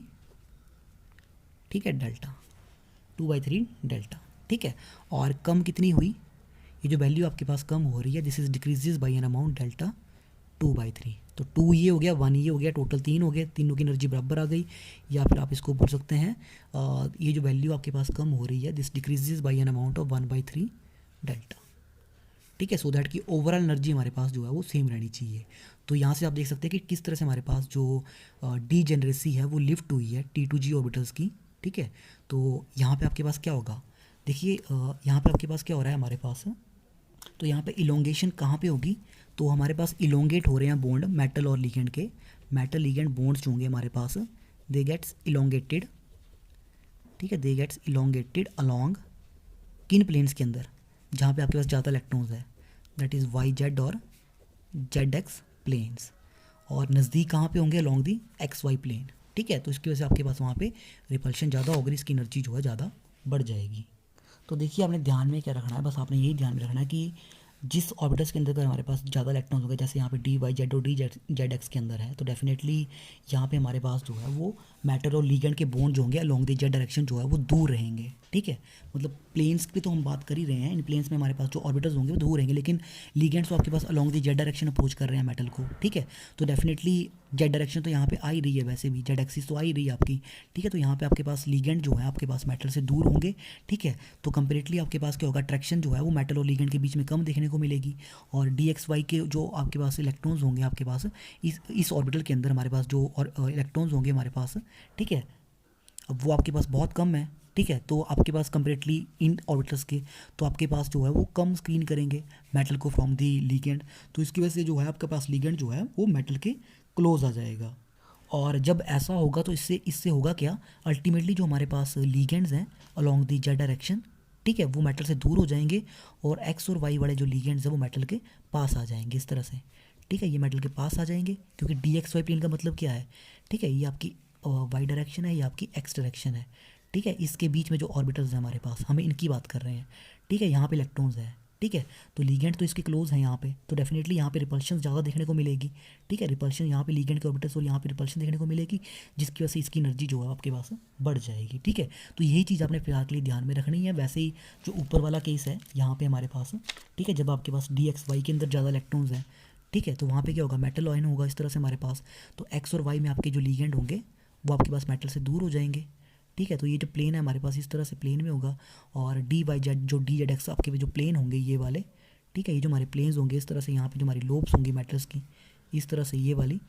ठीक है, डेल्टा 2/3 डेल्टा। ठीक है, और कम कितनी हुई, ये जो वैल्यू आपके पास कम हो रही है, this is decreases by an amount delta 2/3। तो 2 ये हो गया, 1 ये हो गया, टोटल 3 हो गए, तीनों की एनर्जी बराबर आ गई। या फिर आप इसको बोल सकते हैं ये जो वैल्यू आपके पास कम हो रही है, this decreases by an amount of 1/3 delta. ठीक है, सो दैट की ओवरऑल एनर्जी हमारे पास जो है वो सेम रहनी चाहिए। तो यहाँ से आप देख सकते हैं कि किस तरह से हमारे पास जो डीजेनरेसी है वो लिफ्ट हुई है T2G ऑर्बिटल्स की। ठीक है, तो यहाँ पे आपके पास क्या होगा, देखिए यहाँ पे आपके पास क्या हो रहा है हमारे पास, तो यहाँ पे इलोंगेशन कहाँ पे होगी, तो हमारे पास इलोंगेट हो रहे हैं बॉन्ड मेटल और लिगेंड के, मेटल लिगेंड बॉन्ड्स जो होंगे हमारे पास दे गेट्स इलोंगेटेड। ठीक है, दे गेट्स इलोंगेटेड अलॉन्ग किन प्लेन्स के अंदर, जहाँ पे आपके पास ज़्यादा इलेक्ट्रॉन्स है, दैट इज़ वाई जेड और जेड एक्स प्लेन्स, और नज़दीक कहाँ पे होंगे, along the x y plane. ठीक है, तो इसकी वजह से आपके पास वहाँ पे रिपल्शन ज़्यादा होगी, इसकी एनर्जी जो है ज़्यादा बढ़ जाएगी। तो देखिए आपने ध्यान में क्या रखना है, बस आपने यही ध्यान में रखना है कि जिस ऑर्बिटल्स के अंदर अगर हमारे पास ज़्यादा इलेक्ट्रॉन्स हो गए, जैसे यहाँ पे डी वाई जेड और डी जेड एक्स के अंदर है, तो डेफिनेटली यहाँ पे हमारे पास जो है वो मेटल और लिगेंड के बॉन्ड जो होंगे अलॉन्ग द जेड डायरेक्शन जो है वो दूर रहेंगे। ठीक है, मतलब प्लेन्स की तो हम बात कर ही रहे हैं, इन प्लेन्स में हमारे पास जो ऑर्बिटल्स होंगे वो दूर रहेंगे, लेकिन लिगेंड्स तो आपके पास along the z direction approach कर रहे हैं मेटल को। ठीक है, तो डेफिनेटली जेड डायरेक्शन तो यहाँ पे आ ही रही है, वैसे भी जेड एक्सिस तो आ ही रही है आपकी। ठीक है, तो यहाँ पे आपके पास लिगेंड जो है आपके पास मेटल से दूर होंगे। ठीक है, तो कंपेरेटली आपके पास क्या होगा, अट्रैक्शन जो है वो मेटल और लिगेंड के बीच में कम देखने को मिलेगी, और डी एक्स वाई के जो आपके पास इलेक्ट्रॉन्स होंगे आपके पास इस ऑर्बिटल के अंदर हमारे पास जो और इलेक्ट्रॉन्स होंगे हमारे पास, ठीक है, अब वो आपके पास बहुत कम है। ठीक है, तो आपके पास कंपेरेटली इन ऑर्बिटल्स के, तो आपके पास जो है वो कम स्क्रीन करेंगे मेटल को फ्रॉम दी लिगेंड, तो इसकी वजह से जो है आपके पास लिगेंड जो है वो मेटल के क्लोज आ जाएगा। और जब ऐसा होगा तो इससे होगा क्या, अल्टीमेटली जो हमारे पास लिगेंड्स हैं अलॉन्ग दी जेड डायरेक्शन, ठीक है, वो मेटल से दूर हो जाएंगे, और एक्स और वाई वाले जो लिगेंड्स हैं वो मेटल के पास आ जाएंगे इस तरह से। ठीक है, ये मेटल के पास आ जाएंगे, क्योंकि डी एक्स वाई प्लेन का मतलब क्या है, ठीक है, ये आपकी वाई डायरेक्शन है, ये आपकी एक्स डायरेक्शन है। ठीक है, इसके बीच में जो ऑर्बिटल्स हैं हमारे पास, हमें इनकी बात कर रहे हैं। ठीक है, यहाँ पे इलेक्ट्रॉन्स है। ठीक है, तो लिगेंड तो इसके क्लोज है यहाँ पे, तो डेफिनेटली यहाँ पे रिपल्शन ज़्यादा देखने को मिलेगी। ठीक है, रिपल्शन यहाँ पे लिगेंड के ऑर्बिटल्स और यहाँ पे रिपल्शन देखने को मिलेगी, जिसकी वजह से इसकी एनर्जी जो है आपके पास बढ़ जाएगी। ठीक है, तो यही चीज़ आपने फिलहाल के लिए ध्यान में रखनी है। वैसे ही जो ऊपर वाला केस है यहाँ पे हमारे पास, ठीक है, जब आपके पास डी एक्स वाई के अंदर ज़्यादा इलेक्ट्रॉन्स हैं, ठीक है, तो वहाँ पे क्या होगा, मेटल आयन होगा इस तरह से हमारे पास, तो एक्स और वाई में आपके जो लिगेंड होंगे वो आपके पास मेटल से दूर हो जाएंगे। ठीक है। तो ये जो प्लेन है हमारे पास इस तरह से प्लेन में होगा, और डी वाई जेड जो डी जेड एक्स आपके जो प्लेन होंगे ये वाले, ठीक है, ये जो हमारे प्लेन्स होंगे इस तरह से, यहाँ पे जो हमारी लोब्स होंगी मेटल्स की इस तरह से ये वाली,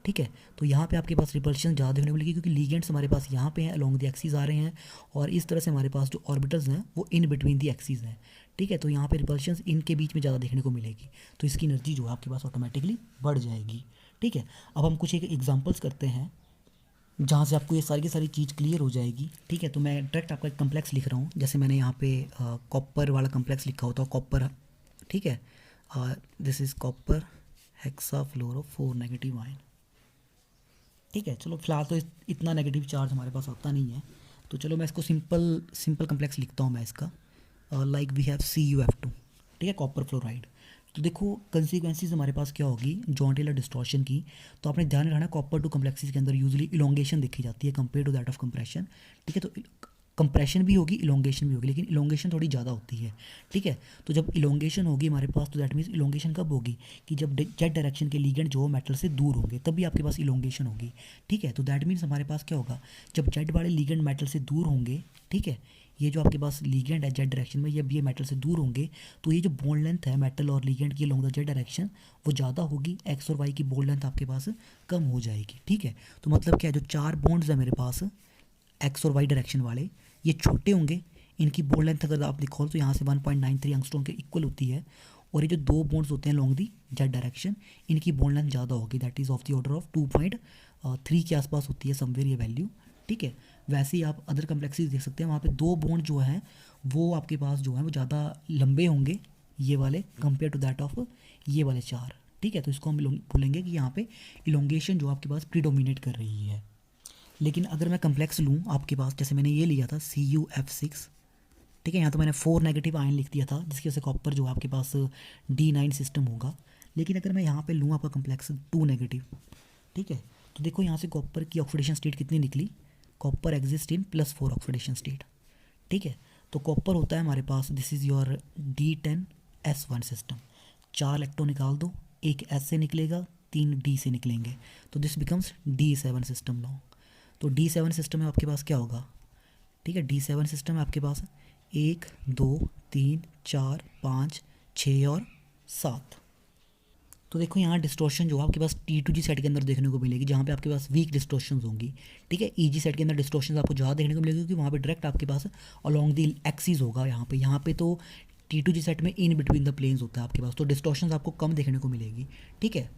ठीक है। तो यहाँ पे आपके पास रिपल्शन ज़्यादा देखने को मिलेगी क्योंकि लीगेंड्स हमारे पास यहाँ पे हैं, अलोंग द एक्सिस आ रहे हैं, और इस तरह से हमारे पास जो ऑर्बिटल्स हैं वो इन बिटवीन द एक्सिस हैं, ठीक है। तो यहाँ पे रिपल्शन इनके बीच में ज़्यादा देखने को मिलेगी, तो इसकी एनर्जी जो है आपके पास ऑटोमेटिकली बढ़ जाएगी, ठीक है। अब हम कुछ एक एग्जाम्पल्स करते हैं जहाँ से आपको ये सारी की सारी चीज़ क्लियर हो जाएगी, ठीक है। तो मैं डायरेक्ट आपका एक कम्प्लेक्स लिख रहा हूँ, जैसे मैंने यहाँ पे कॉपर वाला कम्प्लेक्स लिखा होता है, कॉपर, ठीक है, this is copper hexafluoro 4 negative ion, ठीक है। चलो फिलहाल तो इतना नेगेटिव चार्ज हमारे पास होता नहीं है, तो चलो मैं इसको सिंपल कम्प्लेक्स लिखता हूँ मैं इसका, लाइक वी हैव CuF2, ठीक है, कॉपर फ्लोराइड। तो देखो कंसिक्वेंसीज हमारे पास क्या होगी जॉन टेलर डिस्टॉर्शन की, तो आपने ध्यान रखना कॉपर टू कम्प्लेक्सेस के अंदर यूजुअली इलोंगेशन देखी जाती है compare to that of compression, ठीक है। तो कंप्रेशन भी होगी, इलोंगेशन भी होगी, लेकिन इलोंगेशन थोड़ी ज़्यादा होती है, ठीक है। तो जब इलोंगेशन होगी हमारे पास तो दैट मीन्स इलोंगेशन कब होगी कि जब जेड डायरेक्शन के लीगेंड जो मेटल से दूर होंगे तभी आपके पास इलोंगेशन होगी, ठीक है। तो दैट मीन्स हमारे पास क्या होगा जब जेड वाले लीगेंड मेटल से दूर होंगे, ठीक है, ये जो आपके पास लीगेंड है जेड डायरेक्शन में, जब ये मेटल से दूर होंगे तो ये जो बॉन्ड लेंथ है मेटल और लीगेंड की अलोंग द जेड डायरेक्शन वो ज़्यादा होगी, एक्स और वाई की बॉन्ड लेंथ आपके पास कम हो जाएगी, ठीक है। तो मतलब क्या है, जो 4 बॉन्ड्स है मेरे पास एक्स और वाई डायरेक्शन वाले ये छोटे होंगे, इनकी बॉन्ड लेंथ अगर आप देखो तो यहाँ से 1.93 एंगस्ट्रॉम के इक्वल होती है, और ये जो 2 बॉन्ड्स होते हैं लॉन्ग दी जेड डायरेक्शन इनकी बॉन्ड लेंथ ज़्यादा होगी, that is of the order of 2.3 के आसपास होती है समवेयर ये वैल्यू, ठीक है। वैसे ही आप अदर कम्प्लेक्सेस देख सकते हैं, वहाँ पे 2 बॉन्ड जो हैं वो आपके पास जो है वो ज़्यादा लंबे होंगे ये वाले कंपेयर टू दैट ऑफ ये वाले 4, ठीक है। तो इसको हम बोलेंगे कि यहाँ पे इलोंगेशन जो आपके पास प्रीडोमिनेट कर रही है। लेकिन अगर मैं कम्प्लेक्स लूँ आपके पास, जैसे मैंने ये लिया था CuF6, ठीक है, यहाँ तो मैंने 4 नेगेटिव आयन लिख दिया था जिसकी वजह से कॉपर जो है आपके पास D9 सिस्टम होगा। लेकिन अगर मैं यहाँ पे लूँ आपका कम्प्लेक्स 2 नेगेटिव, ठीक है, तो देखो यहाँ से कॉपर की ऑक्सीडेशन स्टेट कितनी निकली, copper exist in +4 oxidation state, ठीक है। तो कॉपर होता है हमारे पास, this is your D10S1 system, 4 electron निकाल दो, एक S से निकलेगा 3 D से निकलेंगे, तो this becomes D7 system now. तो D7 सिस्टम में आपके पास क्या होगा, ठीक है, D7 सिस्टम में आपके पास 1 2 3 4 5 6 और 7। तो देखो यहाँ डिस्टॉर्शन जो है आपके पास T2G सेट के अंदर देखने को मिलेगी, जहाँ पे आपके पास वीक डिस्टॉर्शंस होंगी, ठीक है। EG सेट के अंदर डिस्टॉर्शंस आपको ज़्यादा देखने को मिलेगी क्योंकि वहाँ पे डायरेक्ट आपके पास अलोंग द एक्सिस होगा, यहाँ पे तो T2G सेट में इन बिटवीन द प्लेन्स होता है आपके पास, तो डिस्टॉर्शंस आपको कम देखने को मिलेगी, ठीक है।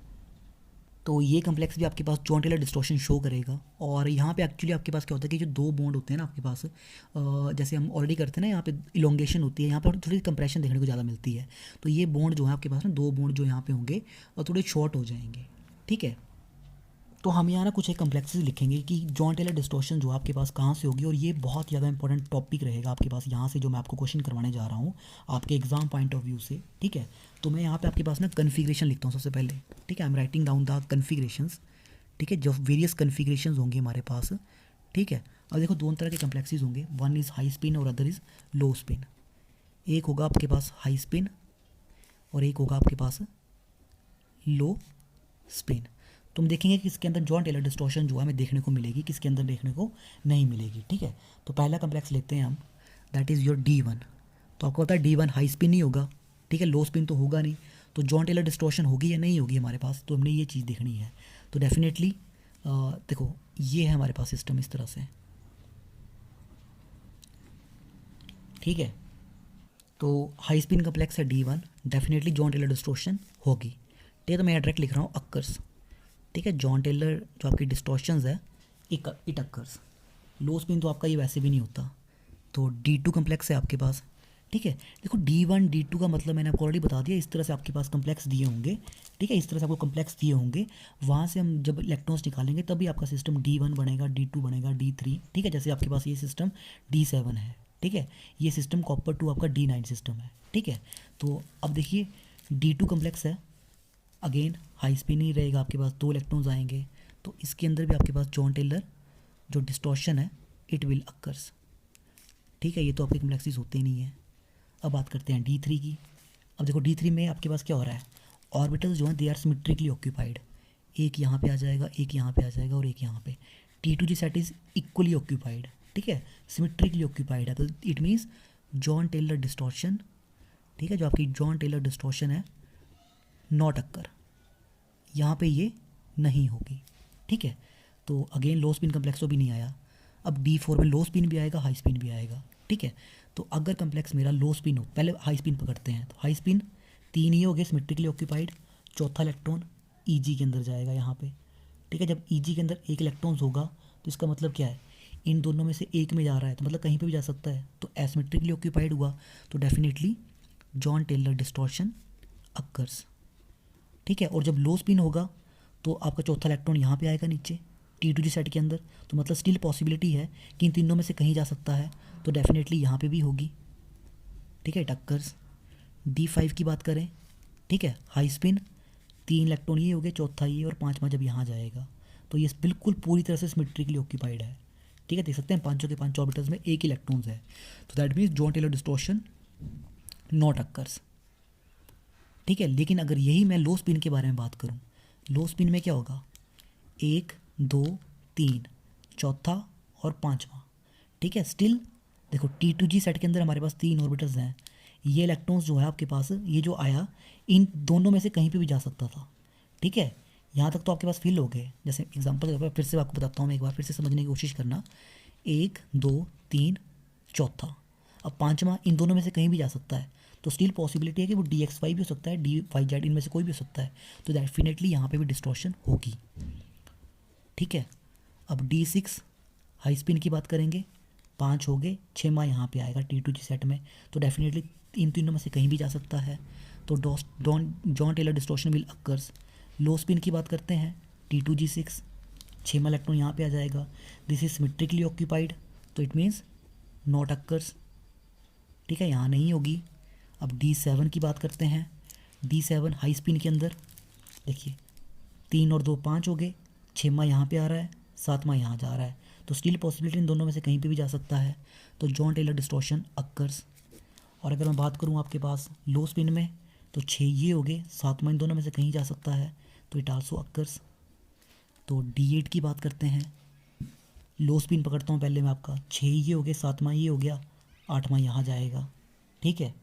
तो ये कम्प्लेक्स भी आपके पास जॉन टेलर डिस्टॉर्शन शो करेगा। और यहाँ पे एक्चुअली आपके पास क्या होता है कि जो 2 बॉन्ड होते हैं ना आपके पास, जैसे हम ऑलरेडी करते हैं ना, यहाँ पे इलोंगेशन होती है, यहाँ पे थोड़ी कंप्रेशन देखने को ज़्यादा मिलती है, तो ये बॉन्ड जो है आपके पास ना 2 बॉन्ड जो यहाँ पे होंगे और थोड़े शॉर्ट हो जाएंगे, ठीक है। तो हम यहाँ ना कुछ एक कम्प्लेक्सेस लिखेंगे कि जॉन टेलर डिस्टॉर्शन जो आपके पास कहाँ से होगी, और ये बहुत ज़्यादा इंपॉर्टेंट टॉपिक रहेगा आपके पास यहाँ से जो मैं आपको क्वेश्चन करवाने जा रहा हूँ आपके एग्जाम पॉइंट ऑफ व्यू से, ठीक है। तो मैं यहाँ पे आपके पास ना कन्फिग्रेशन लिखता हूँ सबसे पहले, ठीक है, I am writing down the configurations, ठीक है, जो वेरियस कन्फिग्रेशंस होंगे हमारे पास, ठीक है। अब देखो 2 तरह के कम्प्लेक्सेस होंगे, वन इज़ हाई स्पिन और अदर इज़ लो स्पिन। एक होगा आपके पास हाई स्पिन और एक होगा आपके पास लो स्पिन। तुम देखेंगे कि इसके अंदर जॉन टेलर डिस्टॉर्शन जो है हमें देखने को मिलेगी, किसके अंदर देखने को नहीं मिलेगी, ठीक है। तो पहला कम्प्लेक्स लेते हैं हम, दैट इज़ योर D1। तो आपको पता है D1 हाई स्पिन नहीं होगा, ठीक है, लो स्पिन तो होगा नहीं, तो जॉन टेलर डिस्टॉर्शन होगी या नहीं होगी हमारे पास, तो हमने ये चीज़ देखनी है। तो डेफिनेटली देखो ये है हमारे पास सिस्टम इस तरह से, ठीक है। तो हाई स्पिन कम्प्लेक्स है D1, definitely Jahn Teller distortion होगी, ठीक है। तो मैं डायरेक्ट लिख रहा हूँ अक्कर्स, ठीक है, जॉन टेलर जो आपकी डिस्टॉर्शंस है इट अक्कर्स। लो स्पिन तो आपका ये वैसे भी नहीं होता, तो D2 कम्प्लेक्स है आपके पास, ठीक है। देखो D1 D2 का मतलब मैंने आपको ऑलरेडी बता दिया, इस तरह से आपके पास कम्प्लेक्स दिए होंगे, ठीक है, इस तरह से आपको कम्प्लेक्स दिए होंगे, वहाँ से हम जब इलेक्ट्रॉन्स निकालेंगे तभी आपका सिस्टम D1 बनेगा, D2 बनेगा, D3, ठीक है। जैसे आपके पास ये सिस्टम D7 है, ठीक है, ये सिस्टम कॉपर 2 आपका D9 सिस्टम है, ठीक है। तो अब देखिए D2 कम्प्लेक्स है, अगेन हाई स्पिन ही रहेगा, आपके पास 2 इलेक्ट्रॉन्स आएंगे, तो इसके अंदर भी आपके पास जॉन टेलर जो डिस्टॉर्शन है इट विल अक्कर्स, ठीक है। ये तो आपके कम्प्लेक्सेस होते ही नहीं है। अब बात करते हैं D3 की। अब देखो D3 में आपके पास क्या हो रहा है, ऑर्बिटल्स जो हैं दे आर सिमेट्रिकली ऑक्यूपाइड, एक यहाँ पे आ जाएगा, एक यहाँ पे आ जाएगा और एक यहाँ पे। T2G set is equally occupied, ठीक है, सिमेट्रिकली ऑक्यूपाइड है, तो it means Jahn Teller distortion, ठीक है, जो आपकी जॉन टेलर डिस्टॉर्शन है नॉट अक्कर, यहाँ पे ये नहीं होगी, ठीक है। तो अगेन लो स्पिन कम्प्लेक्स तो भी नहीं आया, अब D4 में लो स्पिन भी आएगा, हाई स्पिन भी आएगा, ठीक है। तो अगर कम्प्लेक्स मेरा लो स्पिन हो, पहले हाई स्पिन पकड़ते हैं, तो हाई स्पिन 3 ही हो गए सिमेट्रिकली ऑक्यूपाइड, चौथा इलेक्ट्रॉन EG के अंदर जाएगा यहाँ पे, ठीक है। जब EG के अंदर एक इलेक्ट्रॉन्स होगा तो इसका मतलब क्या है, इन दोनों में से एक में जा रहा है, तो मतलब कहीं पे भी जा सकता है, तो एसिमेट्रिकली ऑक्यूपाइड हुआ, तो definitely Jahn Teller distortion occurs, ठीक है। और जब लो स्पिन होगा तो आपका चौथा इलेक्ट्रॉन यहाँ पे आएगा नीचे T2G सेट के अंदर, तो मतलब स्टिल पॉसिबिलिटी है कि इन तीनों में से कहीं जा सकता है, तो डेफिनेटली यहाँ पे भी होगी, ठीक है, टक्कर्स। D5 की बात करें, ठीक है, हाई स्पिन 3 इलेक्ट्रॉन ये हो गए, चौथा ये और पांचवा जब यहाँ जाएगा, तो ये बिल्कुल पूरी तरह से सिमेट्रिकली ऑक्यूपाइड है, ठीक है। देख सकते हैं पांचों के पांच ऑर्बिटल्स में एक इलेक्ट्रॉन्स है, तो that means Jahn Teller distortion not occurs, ठीक है। लेकिन अगर यही मैं लो स्पिन के बारे में बात करूं, लो स्पिन में क्या होगा, 1 2 3 चौथा और पांचवा, ठीक है। स्टिल देखो T2G सेट के अंदर हमारे पास 3 ऑर्बिटल्स हैं, ये इलेक्ट्रॉन्स जो है आपके पास, ये जो आया इन दोनों में से कहीं पे भी जा सकता था, ठीक है। यहाँ तक तो आपके पास फिल हो गए, जैसे एग्जांपल के तौर पर फिर से आपको बताता हूँ मैं, एक बार फिर से समझने की कोशिश करना, 1 2 3 चौथा, अब पांचवा इन दोनों में से कहीं भी जा सकता है, तो स्टिल पॉसिबिलिटी है कि वो DX5 भी हो सकता है, D5Z इनमें से कोई भी हो सकता है, तो डेफिनेटली यहाँ पे भी डिस्टॉर्शन होगी, ठीक है। अब D6 हाई स्पिन की बात करेंगे, 5 हो गए, 6वां यहाँ पे आएगा T2G सेट में, तो डेफिनेटली इन तीनों में से कहीं भी जा सकता है, तो Jahn Teller distortion will occurs. Low spin की बात करते हैं, T2G6 6वां इलेक्ट्रॉन यहाँ पे आ जाएगा, दिस इज सिमेट्रिकली ऑक्यूपाइड, तो इट मीन्स नॉट अक्कर्स, ठीक है, यहाँ नहीं होगी। अब D7 की बात करते हैं, D7 हाई स्पिन के अंदर देखिए 3 और 2 5 हो गए, 6वां यहाँ पे आ रहा है, 7वां यहाँ जा रहा है, तो स्टिल पॉसिबिलिटी इन दोनों में से कहीं पे भी जा सकता है, तो जॉन टेलर डिस्टॉर्शन अक्कर्स। और अगर मैं बात करूँ आपके पास लो स्पिन में, तो 6 ये हो गए, 7वां इन दोनों में से कहीं जा सकता है, तो इट आल्सो अक्कर्स। तो D8 की बात करते हैं, लो स्पिन पकड़ता हूँ पहले मैं आपका, 6 ये हो गए, 7वां ये हो गया, 8वां यहाँ जाएगा, ठीक है।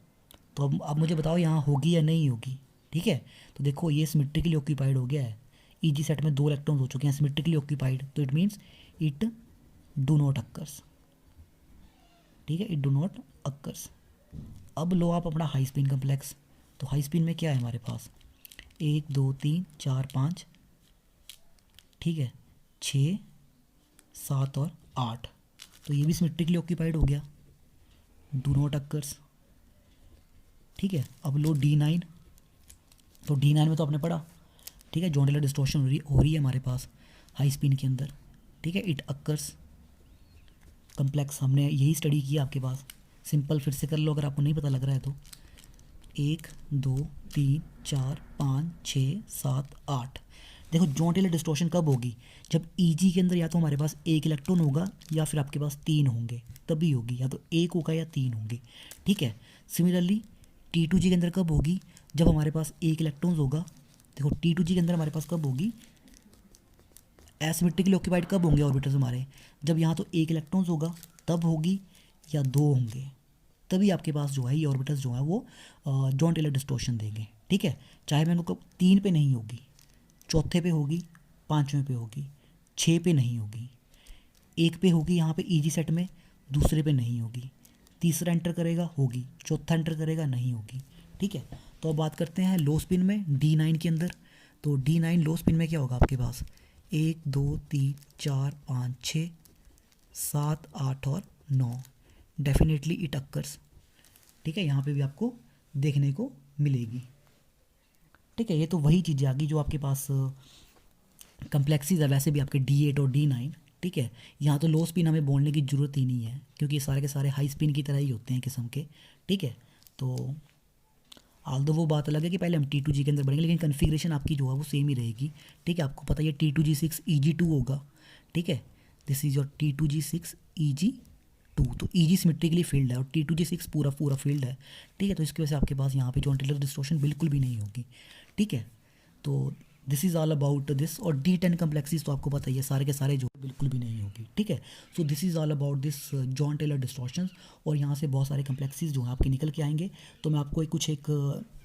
तो अब मुझे बताओ यहाँ होगी या नहीं होगी, ठीक है। तो देखो ये सिमेट्रिकली ऑक्यूपाइड हो गया है, EG सेट में 2 इलेक्ट्रॉन्स हो चुके हैं सिमेट्रिकली ऑक्यूपाइड, तो it means it do not occurs, ठीक है, इट डू नॉट अक्कर्स। अब लो आप अपना हाई स्पिन कम्प्लेक्स, तो हाई स्पिन में क्या है हमारे पास, 1 2 3 4 5, ठीक है, 6 7 और 8, तो ये भी सिमेट्रिकली ऑक्यूपाइड हो गया, डू नॉट अक्कर्स, ठीक है। अब लो D9, तो D9 में तो आपने पढ़ा, ठीक है, जॉन टेलर डिस्टॉर्शन हो रही है हमारे पास हाई स्पिन के अंदर, ठीक है, इट अक्कर्स कम्प्लेक्स, हमने यही स्टडी किया आपके पास, सिंपल फिर से कर लो अगर आपको नहीं पता लग रहा है तो, 1 2 3 4 5 6 7 8। देखो जॉन टेलर डिस्टॉर्शन कब होगी, जब EG के अंदर या तो हमारे पास एक इलेक्ट्रॉन होगा या फिर आपके पास 3 होंगे, तभी होगी, या तो एक होगा या 3 होंगे, ठीक है। सिमिलरली T2G के अंदर कब होगी, जब हमारे पास एक इलेक्ट्रॉन्स होगा, देखो T2G के अंदर हमारे पास कब होगी, एसिमेट्रिकली ऑक्यूपाइड कब होंगे ऑर्बिटल्स हमारे, जब यहाँ तो एक इलेक्ट्रॉन्स होगा तब होगी, या 2 होंगे, तभी आपके पास जो है ये ऑर्बिटल्स जो है वो जॉन टेलर डिस्टॉर्शन देंगे, ठीक है। चाहे मैं उनको 3 पे नहीं होगी, चौथे पे होगी, 5वें पे होगी, 6 पे नहीं होगी, 1 पे होगी यहाँ पे EG सेट में, दूसरे पे नहीं होगी, तीसरा एंटर करेगा होगी, चौथा एंटर करेगा नहीं होगी, ठीक है। तो अब बात करते हैं लो स्पिन में D9 के अंदर, तो D9 लो स्पिन में क्या होगा आपके पास, 1 2 3 4 5 6 7 8 और 9, डेफिनेटली इट अक्कर्स, ठीक है, यहाँ पे भी आपको देखने को मिलेगी, ठीक है। ये तो वही चीज़ें आ गई जो आपके पास कम्प्लेक्सीज है वैसे भी आपके D8 और D9, ठीक है। यहाँ तो लो स्पिन हमें बोलने की ज़रूरत ही नहीं है, क्योंकि ये सारे के सारे हाई स्पिन की तरह ही होते हैं किस्म के, ठीक है। तो आल्दो वो बात अलग है कि पहले हम T2G के अंदर बढ़ेंगे, लेकिन कन्फिग्रेशन आपकी जो है वो सेम ही रहेगी, ठीक है। आपको पता है T2G6 EG2 होगा, ठीक है, this is your T2G6 EG2, तो EG सिमेट्रिकली फील्ड है और T2G6 पूरा पूरा फील्ड है, ठीक है। तो इसकी वजह से आपके पास यहाँ पे जॉन टेलर डिस्टॉर्शन बिल्कुल भी नहीं होगी, ठीक है। तो this is all about this. और D10 कम्प्लेक्सीज तो आपको पता ही है, सारे के सारे जो बिल्कुल भी नहीं होगी, ठीक है। So this is all about this Jahn Teller distortions. और यहाँ से बहुत सारे कम्प्लेक्सीज जो हैं आपके निकल के आएंगे। तो मैं आपको कुछ एक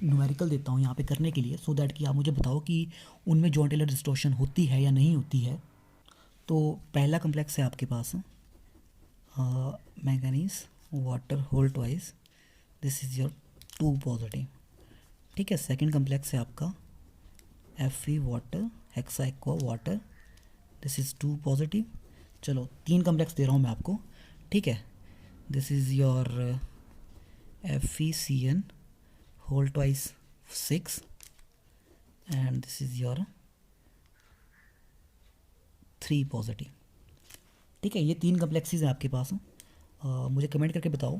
न्यूमेरिकल देता हूँ यहाँ पे करने के लिए, सो दैट कि आप मुझे बताओ कि उनमें जॉन टेलर डिस्टॉर्शन होती है या नहीं होती है। तो पहला कम्प्लेक्स है आपके पास manganese water whole twice, this is your 2 positive, ठीक है। सेकंड कम्प्लेक्स है आपका Fe water hexa aqua water, this is 2 positive. चलो 3 कम्प्लेक्स दे रहा हूँ मैं आपको, ठीक है। This is your FeCN whole twice 6 and this is your 3 positive, ठीक है। ये 3 कम्प्लेक्सीज हैं आपके पास। मुझे कमेंट करके बताओ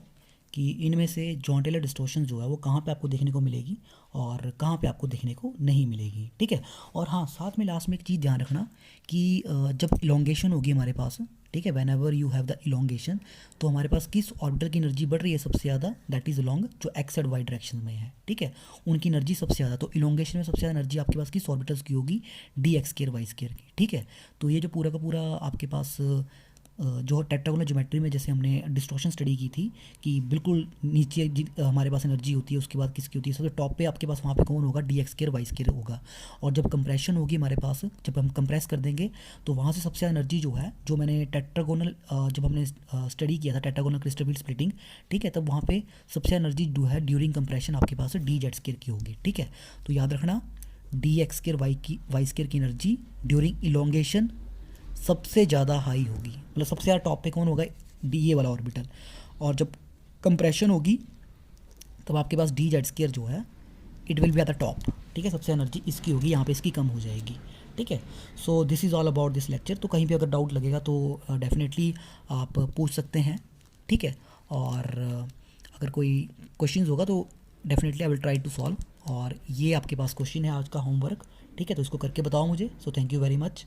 कि इनमें से जॉन टेलर डिस्टॉर्शन जो है वो कहाँ पे आपको देखने को मिलेगी और कहाँ पे आपको देखने को नहीं मिलेगी, ठीक है। और हाँ, साथ में लास्ट में एक चीज़ ध्यान रखना कि जब इलोंगेशन होगी हमारे पास, ठीक है, when ever you have the elongation, तो हमारे पास किस ऑर्बिटल की एनर्जी बढ़ रही है सबसे ज़्यादा, दैट इज़ अलोंग जो एक्स एंड वाई डायरेक्शन में है, ठीक है, उनकी एनर्जी सबसे ज़्यादा। तो इलोंगेशन में सबसे ज़्यादा एनर्जी आपके पास किस ऑर्बिटल्स की होगी, DX² Y² की, ठीक है। तो ये जो पूरा का पूरा आपके पास जो टेट्रागोनल ज्योमेट्री में जैसे हमने डिस्टॉर्शन स्टडी की थी कि बिल्कुल नीचे हमारे पास एनर्जी होती है, उसके बाद किसकी होती है, सबसे टॉप पे आपके पास वहाँ पे कौन होगा, DX² Y² होगा। और जब कंप्रेशन होगी हमारे पास, जब हम कंप्रेस कर देंगे तो वहाँ से सबसे ज़्यादा एनर्जी जो है, जो मैंने टेट्रागोनल जब हमने स्टडी किया था टेट्रागोनल क्रिस्टल फील्ड स्प्लिटिंग, ठीक है, तब वहाँ पे सबसे एनर्जी जो है ड्यूरिंग कंप्रेशन आपके पास DZ² की होगी, ठीक है। तो याद रखना DX² Y² की एनर्जी ड्यूरिंग इलोंगेशन सबसे ज़्यादा हाई होगी, मतलब सबसे ज़्यादा टॉप पे कौन होगा, DA वाला ऑर्बिटल। और जब कंप्रेशन होगी तब आपके पास DZ² जो है it will B at the top, ठीक है, सबसे एनर्जी इसकी होगी, यहाँ पे इसकी कम हो जाएगी, ठीक है। So this is all about this lecture. तो कहीं पे अगर डाउट लगेगा तो डेफिनेटली आप पूछ सकते हैं, ठीक है। और अगर कोई क्वेश्चंस होगा तो definitely I will try to solve. और ये आपके पास क्वेश्चन है आज का होमवर्क, ठीक है, तो इसको करके बताओ मुझे। So thank you very much.